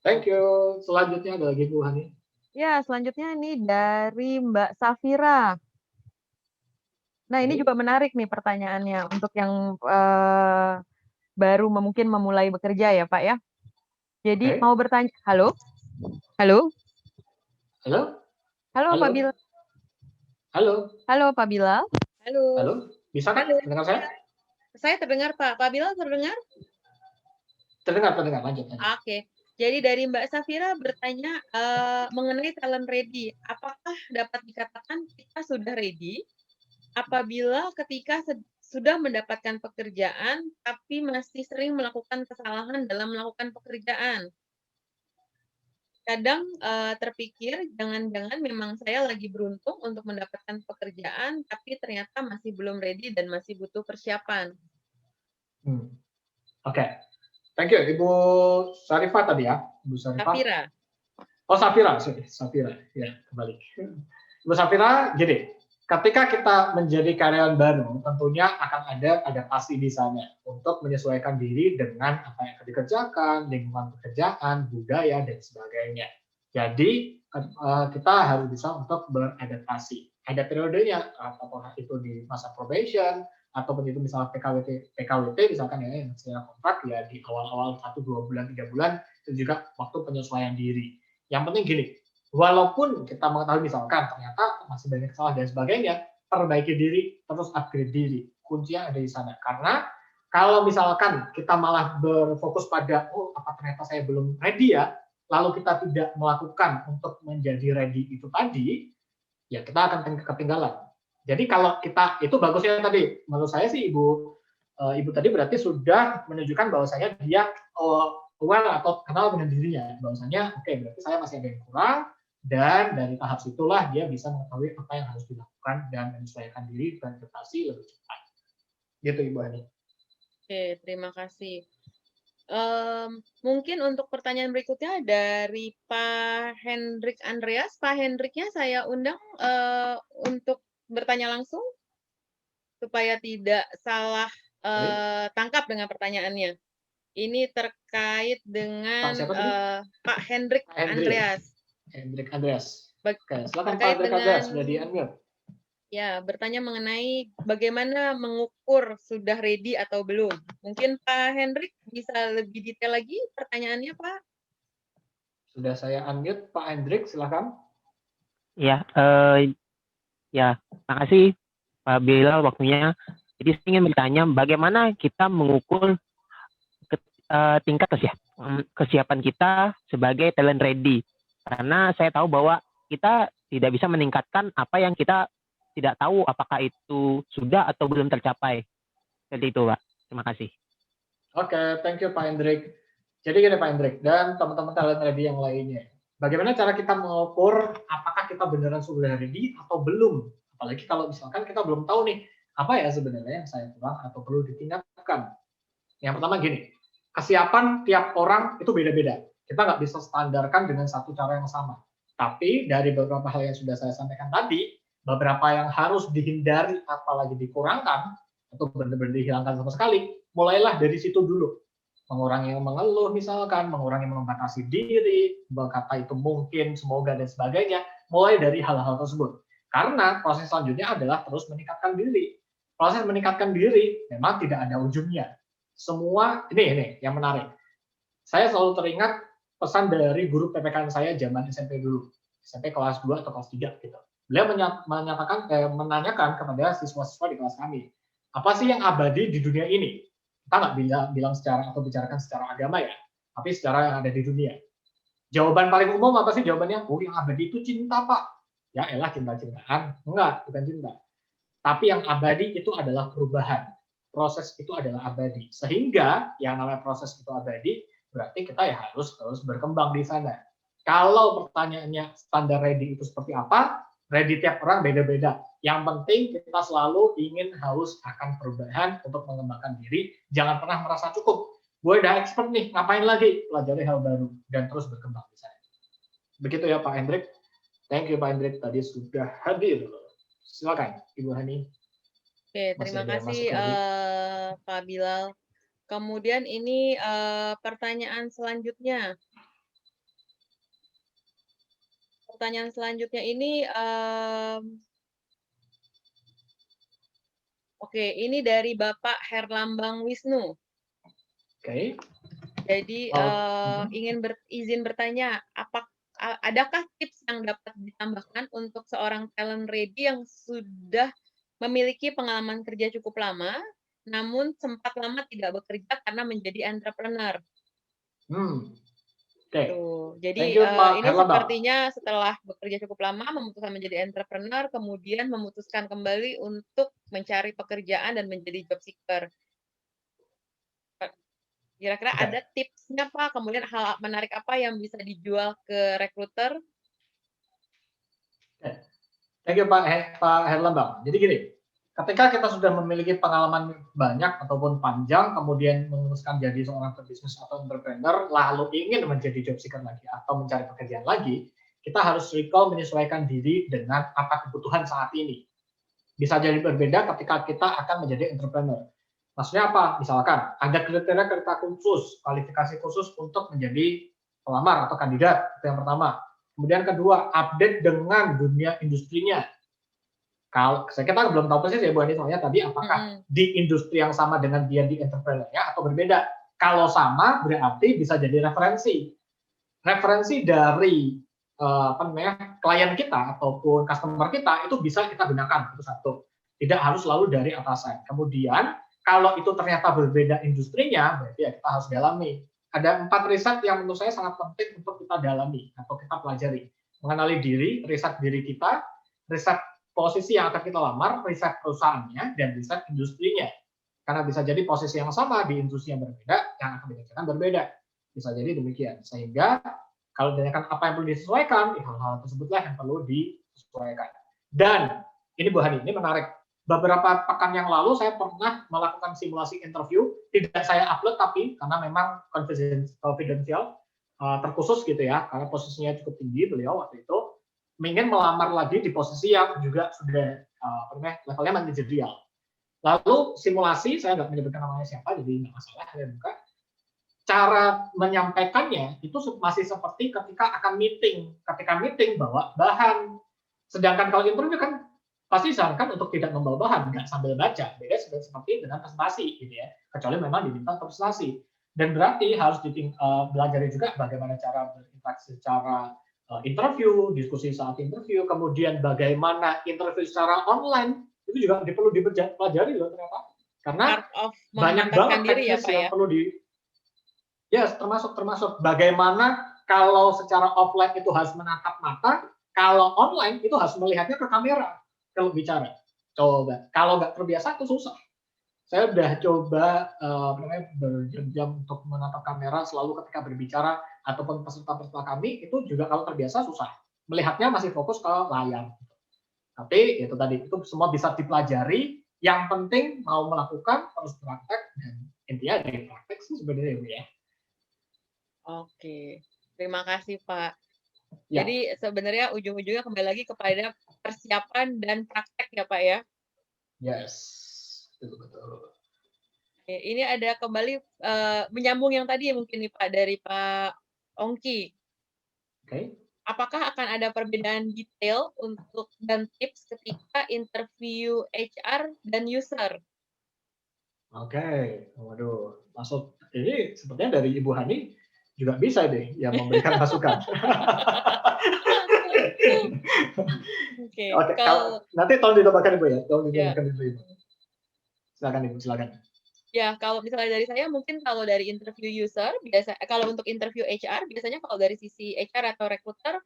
Thank you. Selanjutnya ada lagi Bu Hani. Ya, selanjutnya ini dari Mbak Safira. Nah, ini juga menarik nih pertanyaannya untuk yang baru mungkin memulai bekerja ya Pak ya. Jadi mau bertanya, halo? Pak Bilal. Halo Pak Bilal. Halo, bisa kan dengar saya? Saya terdengar Pak. Pak Bilal terdengar? Terdengar, lanjut. Oke. Jadi dari Mbak Safira bertanya mengenai talent ready. Apakah dapat dikatakan kita sudah ready apabila ketika sudah mendapatkan pekerjaan tapi masih sering melakukan kesalahan dalam melakukan pekerjaan? Kadang terpikir jangan-jangan memang saya lagi beruntung untuk mendapatkan pekerjaan tapi ternyata masih belum ready dan masih butuh persiapan. Oke. Thank you, Ibu Syarifah tadi ya. Ibu Syarifah. Safira. Oh, Safira. Safira. Ya, kembali. Ibu Safira, jadi ketika kita menjadi karyawan baru, tentunya akan ada adaptasi di sana untuk menyesuaikan diri dengan apa yang akan dikerjakan, lingkungan pekerjaan, budaya, dan sebagainya. Jadi, kita harus bisa untuk beradaptasi. Ada periodenya, apakah itu di masa probation, ataupun itu misalnya PKWT misalkan ya yang secara kontrak ya di awal-awal 1, 2 bulan, 3 bulan itu juga waktu penyesuaian diri. Yang penting gini, walaupun kita mengetahui misalkan ternyata masih banyak salah dan sebagainya, perbaiki diri, terus upgrade diri. Kuncinya ada di sana. Karena kalau misalkan kita malah berfokus pada apa ternyata saya belum ready ya, lalu kita tidak melakukan untuk menjadi ready itu tadi, ya kita akan ketinggalan. Jadi kalau kita itu bagusnya tadi, menurut saya sih ibu tadi berarti sudah menunjukkan bahwasanya dia well atau kenal dengan dirinya, bahwasanya oke, berarti saya masih ada yang kurang, dan dari tahap situlah dia bisa mengetahui apa yang harus dilakukan dan menyesuaikan diri dan adaptasi lebih cepat. Gitu Ibu Hani. Oke, terima kasih. Mungkin untuk pertanyaan berikutnya dari Pak Hendrik Andreas. Pak Hendriknya saya undang untuk bertanya langsung supaya tidak salah tangkap dengan pertanyaannya. Ini terkait dengan Pak Hendrik Andreas. Hendrik Andreas. Oke, silakan Pak Hendrik Andreas, sudah di-unmute. Ya, bertanya mengenai bagaimana mengukur sudah ready atau belum. Mungkin Pak Hendrik bisa lebih detail lagi pertanyaannya, Pak? Sudah saya unmute, Pak Hendrik, silakan. Ya, makasih Pak Bilal waktunya. Jadi saya ingin bertanya, bagaimana kita mengukur tingkat kesiapan kita sebagai talent ready? Karena saya tahu bahwa kita tidak bisa meningkatkan apa yang kita tidak tahu apakah itu sudah atau belum tercapai. Seperti itu, Pak. Terima kasih. Oke, thank you Pak Hendrik. Jadi gini Pak Hendrik dan teman-teman talent ready yang lainnya. Bagaimana cara kita mengukur apakah kita beneran sudah ready atau belum? Apalagi kalau misalkan kita belum tahu nih, apa ya sebenarnya yang saya kurang atau perlu ditingkatkan. Yang pertama gini, kesiapan tiap orang itu beda-beda. Kita nggak bisa standarkan dengan satu cara yang sama. Tapi dari beberapa hal yang sudah saya sampaikan tadi, beberapa yang harus dihindari apalagi dikurangkan, atau benar-benar dihilangkan sama sekali, mulailah dari situ dulu. Mengurangi mengeluh misalkan, mengurangi membatasi diri, berkata itu mungkin, semoga, dan sebagainya, mulai dari hal-hal tersebut. Karena proses selanjutnya adalah terus meningkatkan diri. Proses meningkatkan diri memang tidak ada ujungnya. Semua, ini yang menarik. Saya selalu teringat pesan dari guru PPKN saya zaman SMP dulu. SMP kelas 2 atau kelas 3 gitu. Beliau menanyakan kepada siswa-siswa di kelas kami, apa sih yang abadi di dunia ini? Kita nggak bilang secara atau bicarakan secara agama ya, tapi secara yang ada di dunia. Jawaban paling umum apa sih jawabannya? Oh, yang abadi itu cinta, Pak. Ya elah, cinta-cintaan. Enggak, bukan cinta. Tapi yang abadi itu adalah perubahan. Proses itu adalah abadi. Sehingga yang namanya proses itu abadi, berarti kita ya harus terus berkembang di sana. Kalau pertanyaannya standar ready itu seperti apa? Ready tiap orang beda-beda. Yang penting kita selalu ingin haus akan perubahan untuk mengembangkan diri. Jangan pernah merasa cukup. Gue udah expert nih, ngapain lagi? Pelajari hal baru dan terus berkembang di sana. Begitu ya Pak Hendrik. Thank you Pak Hendrik, tadi sudah hadir. Silakan Ibu Hani. Oke, terima kasih Pak Bilal. Kemudian ini pertanyaan selanjutnya. Pertanyaan selanjutnya ini, oke, ini dari Bapak Herlambang Wisnu. Oke. Jadi izin bertanya, adakah tips yang dapat ditambahkan untuk seorang talent ready yang sudah memiliki pengalaman kerja cukup lama, namun sempat lama tidak bekerja karena menjadi entrepreneur? Okay. Jadi ini sepertinya setelah bekerja cukup lama, memutuskan menjadi entrepreneur, kemudian memutuskan kembali untuk mencari pekerjaan dan menjadi job seeker. Kira-kira ada tipsnya Pak? Kemudian hal menarik apa yang bisa dijual ke rekruter? Thank you Pak Herlambang. Jadi gini, ketika kita sudah memiliki pengalaman banyak ataupun panjang, kemudian memutuskan jadi seorang pebisnis atau entrepreneur, lalu ingin menjadi job seeker lagi atau mencari pekerjaan lagi, kita harus menyesuaikan diri dengan apa kebutuhan saat ini. Bisa jadi berbeda ketika kita akan menjadi entrepreneur. Maksudnya apa? Misalkan ada kriteria khusus, kualifikasi khusus untuk menjadi pelamar atau kandidat, itu yang pertama. Kemudian kedua, update dengan dunia industrinya. Kalau kita belum tahu persis ya Bu Ani soalnya tadi apakah di industri yang sama dengan dia di entrepreneur-nya atau berbeda. Kalau sama berarti bisa jadi referensi. Referensi dari klien kita ataupun customer kita itu bisa kita gunakan, itu satu. Tidak harus selalu dari atasan. Kemudian kalau itu ternyata berbeda industrinya, berarti ya kita harus dalami. Ada 4 riset yang menurut saya sangat penting untuk kita dalami atau kita pelajari. Mengenali diri, riset diri kita, riset posisi yang akan kita lamar, riset perusahaannya, dan riset industrinya. Karena bisa jadi posisi yang sama di industri yang berbeda, yang akan dikerjakan berbeda. Bisa jadi demikian. Sehingga kalau ditanyakan apa yang perlu disesuaikan, hal-hal tersebutlah yang perlu disesuaikan. Dan ini Bu Hani, ini menarik. Beberapa pekan yang lalu saya pernah melakukan simulasi interview, tidak saya upload tapi karena memang confidential, terkhusus gitu ya, karena posisinya cukup tinggi beliau waktu itu, ingin melamar lagi di posisi yang juga sudah levelnya manajerial. Lalu simulasi, saya nggak menyebutkan namanya siapa, jadi nggak masalah, saya buka. Cara menyampaikannya itu masih seperti ketika akan meeting. Ketika meeting bawa bahan. Sedangkan kalau interview kan pasti disarankan untuk tidak membawa bahan, nggak sambil baca. Beda seperti dengan presentasi, gitu ya. Kecuali memang diminta presentasi. Dan berarti harus belajar juga bagaimana cara berinteraksi secara interview, diskusi saat interview, kemudian bagaimana interview secara online, itu juga perlu dipelajari loh ternyata. Karena part of banyak memantapkan banget diri ya teknis Pak yang ya? perlu yes, termasuk bagaimana kalau secara offline itu harus menatap mata, kalau online itu harus melihatnya ke kamera kalau bicara. Coba, kalau nggak terbiasa itu susah. Saya udah coba berjam-jam untuk menatap kamera selalu ketika berbicara ataupun peserta-peserta kami itu juga kalau terbiasa susah. Melihatnya masih fokus ke layar. Tapi itu tadi itu semua bisa dipelajari. Yang penting mau melakukan harus praktek dan intinya dari praktek sih sebenarnya ya. Oke, terima kasih Pak. Ya. Jadi sebenarnya ujung-ujungnya kembali lagi kepada persiapan dan praktek ya Pak ya. Yes, betul. Oke, ini ada kembali menyambung yang tadi mungkin nih Pak dari Pak Ongki. Oke. Apakah akan ada perbedaan detail untuk dan tips ketika interview HR dan user? Oke, waduh, masuk ini sepertinya dari Ibu Hani juga bisa deh yang memberikan masukan. Oke, Oke, kalau nanti tolong ditambahkan Ibu ya, tolong ya, ditambahkan Ibu. Silakan Ibu, silakan. ya kalau misalnya dari saya mungkin kalau dari interview user biasa kalau untuk interview HR biasanya kalau dari sisi HR atau recruiter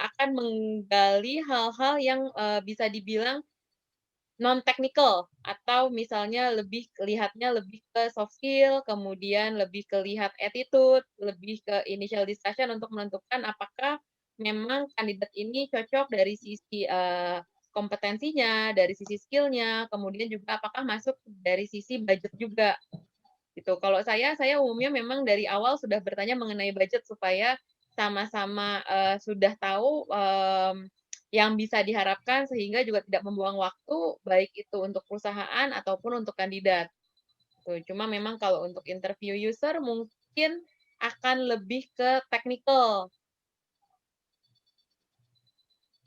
akan menggali hal-hal yang bisa dibilang non technical atau misalnya lihatnya lebih ke soft skill, kemudian lebih ke lihat attitude, lebih ke initial discussion untuk menentukan apakah memang kandidat ini cocok dari sisi kompetensinya, dari sisi skill-nya, kemudian juga apakah masuk dari sisi budget juga. Gitu. Kalau saya umumnya memang dari awal sudah bertanya mengenai budget supaya sama-sama sudah tahu yang bisa diharapkan sehingga juga tidak membuang waktu baik itu untuk perusahaan ataupun untuk kandidat. Tuh, cuma memang kalau untuk interview user mungkin akan lebih ke technical.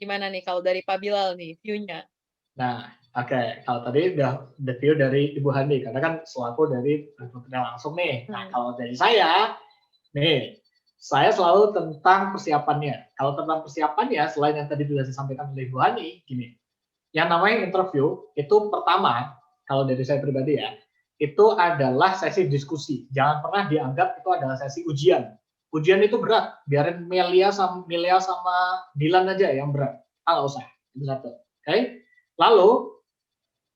Gimana nih kalau dari Pak Bilal nih view-nya? Nah, oke. Kalau tadi udah the view dari Ibu Hani, karena kan selaku dari recruiter langsung nih. Nah, kalau dari saya, nih, saya selalu tentang persiapannya. Kalau tentang persiapannya, selain yang tadi sudah disampaikan oleh Ibu Hani, gini, yang namanya interview, itu pertama, kalau dari saya pribadi ya, itu adalah sesi diskusi. Jangan pernah dianggap itu adalah sesi ujian. Ujian itu berat, biarin Melia sama Dilan aja yang berat. Nggak usah, itu satu. Oke? Lalu,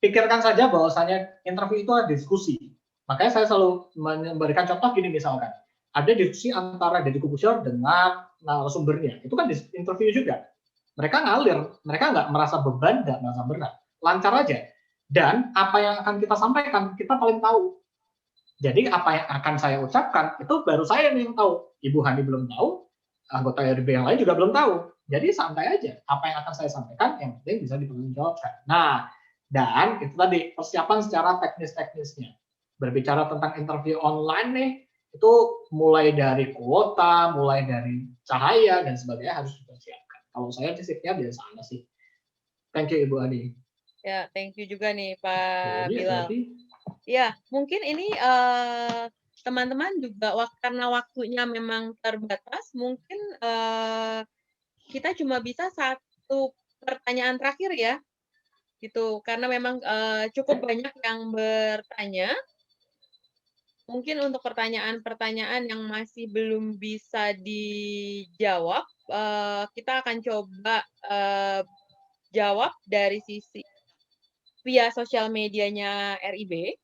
pikirkan saja bahwasanya interview itu adalah diskusi. Makanya saya selalu memberikan contoh gini misalkan. Ada diskusi antara Deddy Corbuzier dengan narasumbernya. Itu kan interview juga. Mereka ngalir, mereka nggak merasa beban, nggak merasa berat. Lancar aja. Dan apa yang akan kita sampaikan, kita paling tahu. Jadi apa yang akan saya ucapkan, itu baru saya yang tahu. Ibu Hani belum tahu, anggota RB yang lain juga belum tahu. Jadi santai aja. Apa yang akan saya sampaikan, yang penting bisa dipertanggungjawabkan. Nah, dan itu tadi persiapan secara teknis-teknisnya. Berbicara tentang interview online nih, itu mulai dari kuota, mulai dari cahaya dan sebagainya harus dipersiapkan. Kalau saya shiftnya biasa aja sih. Thank you Ibu Ani. Ya, thank you juga nih Pak Bilal. Berarti, ya, mungkin ini teman-teman juga karena waktunya memang terbatas, mungkin kita cuma bisa satu pertanyaan terakhir ya, gitu. Karena memang cukup banyak yang bertanya. Mungkin untuk pertanyaan-pertanyaan yang masih belum bisa dijawab, kita akan coba jawab dari sisi via sosial medianya RIB.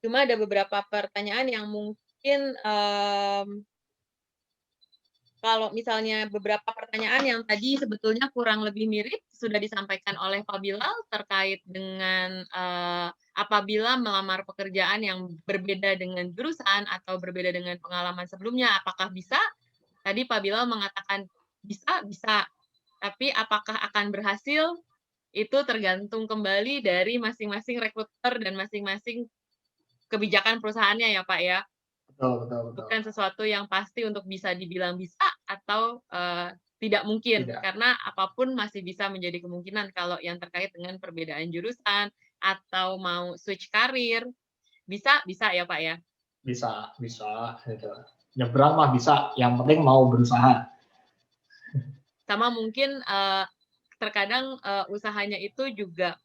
Cuma ada beberapa pertanyaan yang mungkin kalau misalnya beberapa pertanyaan yang tadi sebetulnya kurang lebih mirip sudah disampaikan oleh Pak Bilal terkait dengan apabila melamar pekerjaan yang berbeda dengan jurusan atau berbeda dengan pengalaman sebelumnya, apakah bisa? Tadi Pak Bilal mengatakan bisa. Tapi apakah akan berhasil? Itu tergantung kembali dari masing-masing rekruter dan masing-masing kebijakan perusahaannya ya Pak ya. betul. Bukan sesuatu yang pasti untuk bisa dibilang bisa atau tidak mungkin. Tidak. Karena apapun masih bisa menjadi kemungkinan kalau yang terkait dengan perbedaan jurusan atau mau switch karir. Bisa ya Pak ya? Bisa. Gitu. Nyebrang mah bisa, yang penting mau berusaha. Sama mungkin terkadang usahanya itu juga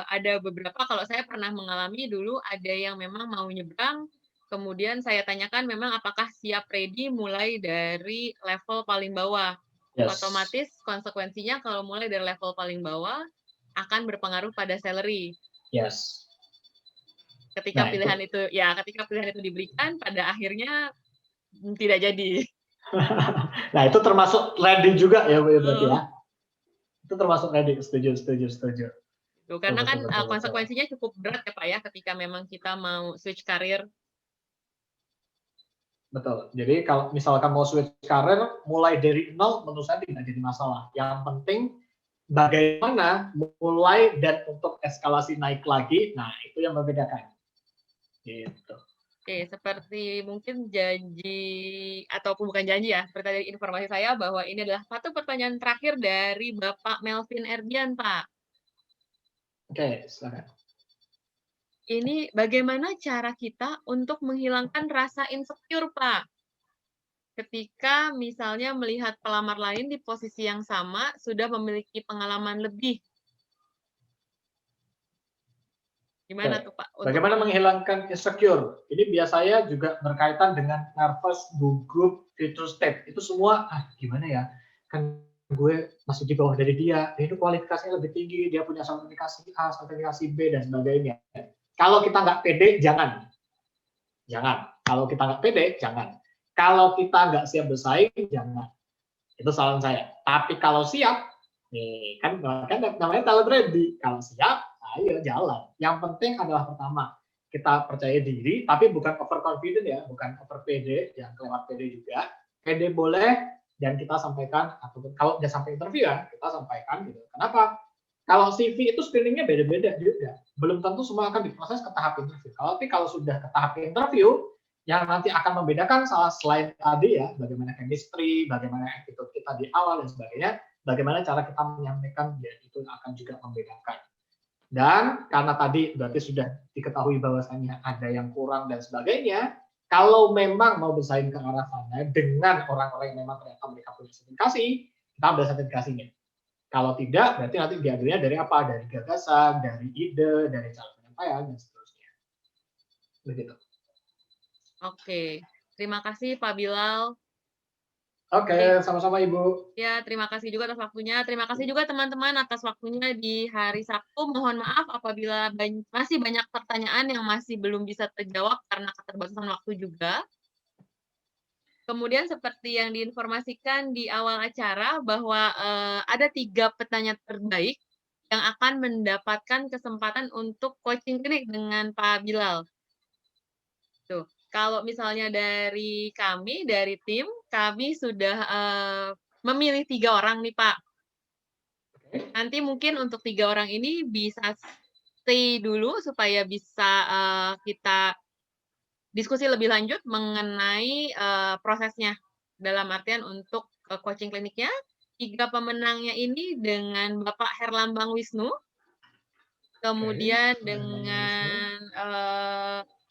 ada beberapa, kalau saya pernah mengalami dulu ada yang memang mau nyebrang, kemudian saya tanyakan memang apakah siap ready mulai dari level paling bawah. Yes. Otomatis konsekuensinya kalau mulai dari level paling bawah akan berpengaruh pada salary. Yes. Ketika Nah, pilihan ketika pilihan itu diberikan, pada akhirnya tidak jadi. Nah, itu termasuk ready juga ya, Bu, berarti ya. Itu termasuk ready. Setuju. Tuh, karena kan Betul. konsekuensinya cukup berat ya Pak ya, ketika memang kita mau switch karir. Betul. Jadi kalau misalkan mau switch karir, mulai dari nol menurut saya tidak jadi masalah. Yang penting bagaimana mulai dan untuk eskalasi naik lagi, nah itu yang membedakan. Gitu. Oke, seperti mungkin janji ataupun bukan janji ya, seperti tadi informasi saya bahwa ini adalah satu pertanyaan terakhir dari Bapak Melvin Erdian, Pak. Oke, silakan. Ini bagaimana cara kita untuk menghilangkan rasa insecure, Pak? Ketika misalnya melihat pelamar lain di posisi yang sama, sudah memiliki pengalaman lebih. Gimana tuh, Pak? Bagaimana menghilangkan insecure? Ini biasanya juga berkaitan dengan nervous, gugup, future state. Itu semua, gimana ya? Kan gue masih di bawah dari dia, itu kualifikasinya lebih tinggi, dia punya sertifikasi A, sertifikasi B, dan sebagainya. Kalau kita nggak pede, jangan. Kalau kita nggak pede, jangan. Kalau kita nggak siap bersaing, jangan. Itu saran saya. Tapi kalau siap, nih kan namanya talent ready. Kalau siap, ayo jalan. Yang penting adalah pertama, kita percaya diri, tapi bukan overconfident ya, bukan over pede, jangan kelewat pede juga. Pede boleh, dan kita sampaikan, ataupun kalau udah sampai interview ya, kita sampaikan gitu. Kenapa? Kalau CV itu screeningnya beda-beda juga. Belum tentu semua akan diproses ke tahap interview. Tapi kalau sudah ke tahap interview, yang nanti akan membedakan salah selain tadi ya, bagaimana chemistry, bagaimana attitude kita di awal dan sebagainya, bagaimana cara kita menyampaikan, ya itu akan juga membedakan. Dan karena tadi berarti sudah diketahui bahwasannya ada yang kurang dan sebagainya, kalau memang mau bersaing ke arah sana dengan orang-orang yang memang ternyata mereka punya sertifikasi, kita ambil sertifikasinya. Kalau tidak, berarti nanti diambilnya dari apa? Dari gagasan, dari ide, dari cara penyampaian, dan seterusnya. Begitu. Oke, terima kasih Pak Bilal. Oke, sama-sama Ibu. Ya, terima kasih juga atas waktunya. Terima kasih juga teman-teman atas waktunya di hari Sabtu. Mohon maaf apabila masih banyak pertanyaan yang masih belum bisa terjawab karena keterbatasan waktu juga. Kemudian seperti yang diinformasikan di awal acara bahwa ada 3 petanya terbaik yang akan mendapatkan kesempatan untuk coaching klinik dengan Pak Bilal. Tuh, kalau misalnya dari kami, dari tim, kami sudah memilih 3 orang nih Pak. Nanti mungkin untuk 3 orang ini bisa stay dulu supaya bisa kita diskusi lebih lanjut mengenai prosesnya. Dalam artian untuk coaching kliniknya, 3 pemenangnya ini dengan Bapak Herlambang Wisnu, kemudian dengan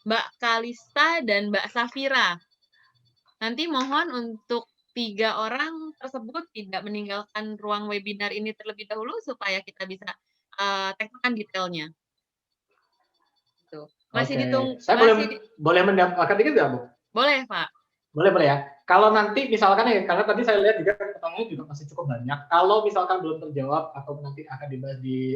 Mbak Kalista dan Mbak Safira. Nanti mohon untuk 3 orang tersebut tidak meninggalkan ruang webinar ini terlebih dahulu supaya kita bisa tektokan detailnya. Tuh. Masih ditunggu. Saya boleh mendapatkan dikit nggak, Bu? Boleh, Pak. Boleh ya. Kalau nanti misalkan ya, karena tadi saya lihat juga pertanyaannya juga masih cukup banyak. Kalau misalkan belum terjawab atau nanti akan dibahas di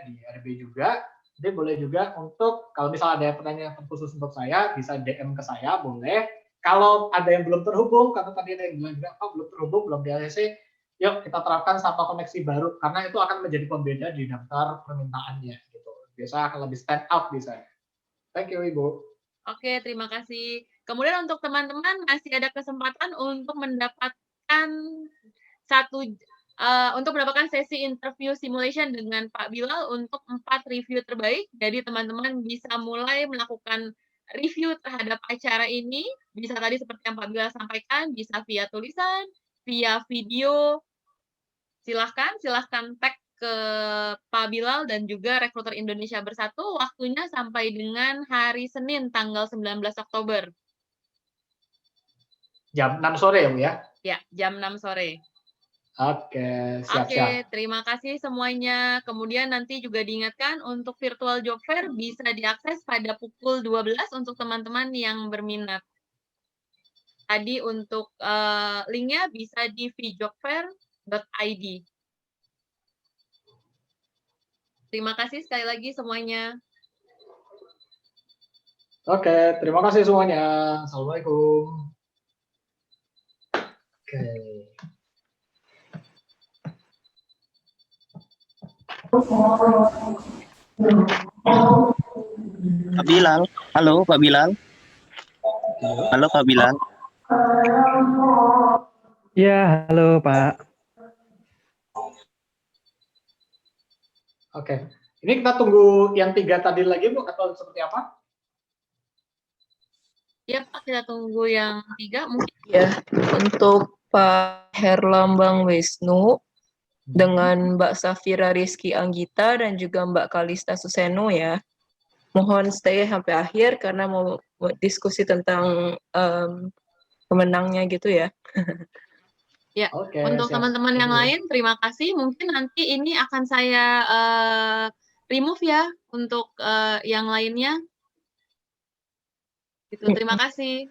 di RB juga, jadi boleh juga untuk kalau misalnya ada pertanyaan khusus untuk saya bisa DM ke saya, boleh. Kalau ada yang belum terhubung, karena tadi ada yang bilang juga, belum terhubung, belum di ACC, yuk kita terapkan satu koneksi baru, karena itu akan menjadi pembeda di daftar permintaannya. Gitu. Biasa akan lebih stand out di sana. Thank you, Ibu. Oke, terima kasih. Kemudian untuk teman-teman masih ada kesempatan untuk mendapatkan untuk mendapatkan sesi interview simulation dengan Pak Bilal untuk 4 review terbaik. Jadi teman-teman bisa mulai melakukan review terhadap acara ini. Bisa tadi seperti yang Pak Bilal sampaikan, bisa via tulisan, via video. Silahkan tag ke Pak Bilal dan juga Rekruter Indonesia Bersatu, waktunya sampai dengan hari Senin tanggal 19 Oktober. Jam 6 sore ya, Bu ya? Ya, jam 6 sore. Oke, Oke, siap-siap. terima kasih semuanya. Kemudian nanti juga diingatkan untuk virtual job fair bisa diakses pada pukul 12 untuk teman-teman yang berminat. Tadi untuk linknya bisa di vjobfair.id. Terima kasih sekali lagi semuanya. Oke, terima kasih semuanya. Assalamualaikum. Oke. Pak Bilal, halo Pak Bilal, halo Pak Bilal. Ya, halo Pak. Oke. Ini kita tunggu yang 3 tadi lagi, Bu, atau seperti apa? Ya Pak, kita tunggu yang 3 mungkin. Ya, untuk Pak Herlambang Wisnu dengan Mbak Safira Rizky Anggita dan juga Mbak Kalista Suseno ya. Mohon stay sampai akhir karena mau diskusi tentang pemenangnya gitu ya. Ya, Oke, untuk siap. teman-teman yang Tunggu. lain, terima kasih. Mungkin nanti ini akan saya remove ya untuk yang lainnya. Gitu, terima kasih.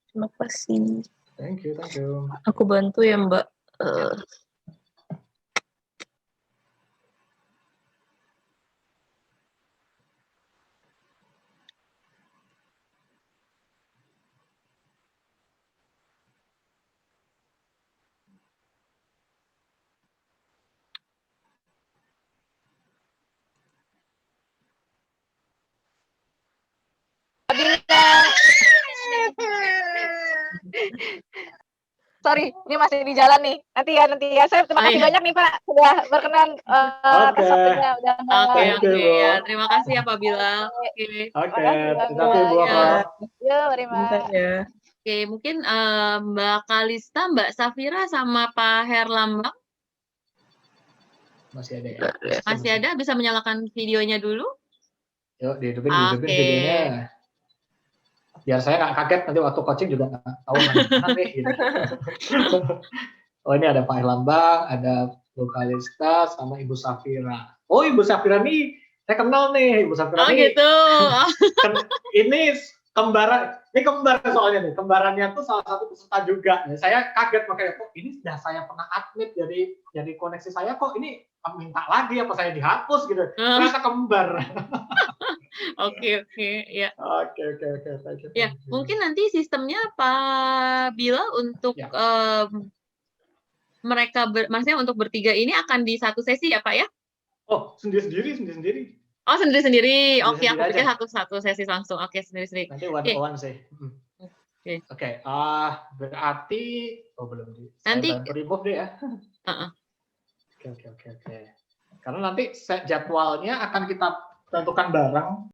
Terima kasih. Thank you, thank you. Aku bantu ya Mbak. Sorry, ini masih di jalan nih. Nanti ya. Saya terima kasih banyak nih Pak sudah berkenan atas waktunya. Oke, ya. Terima kasih ya Pak Bilal. Oke. Oke, terima kasih Bu Afra. Yuk, terima. Oke, mungkin Mbak Kalista, Mbak Safira, sama Pak Herlambang. Masih ada ya? Masih ada, bisa menyalakan videonya dulu. Yuk, dihidupin videonya. Biar saya nggak kaget nanti waktu coaching juga nggak tahu mana nih. Gitu. Oh, ini ada Pak Herlambang, ada Bu Kalista, sama Ibu Safira. Oh, Ibu Safira nih, saya kenal nih. Ibu Safira nih. Gitu. Ini kembar soalnya nih. Kembarannya tuh salah satu peserta juga. Saya kaget makanya kok ini sudah saya pernah admit jadi koneksi saya kok ini minta lagi apa saya dihapus gitu. Ternyata kembar. Oke, ya. Oke. Ya, mungkin nanti sistemnya Pak Bilal untuk mereka maksudnya untuk bertiga ini akan di satu sesi ya Pak ya? Oh, sendiri-sendiri. Oh, sendiri-sendiri. Oke, Sendiri-sendiri aku pikir aja. satu sesi langsung. Oke, sendiri-sendiri. Nanti one-on-one sih. Oke. Berarti belum di. Nanti saya bantu remove deh ya. Oke. Karena nanti jadwalnya akan kita tentukan bareng.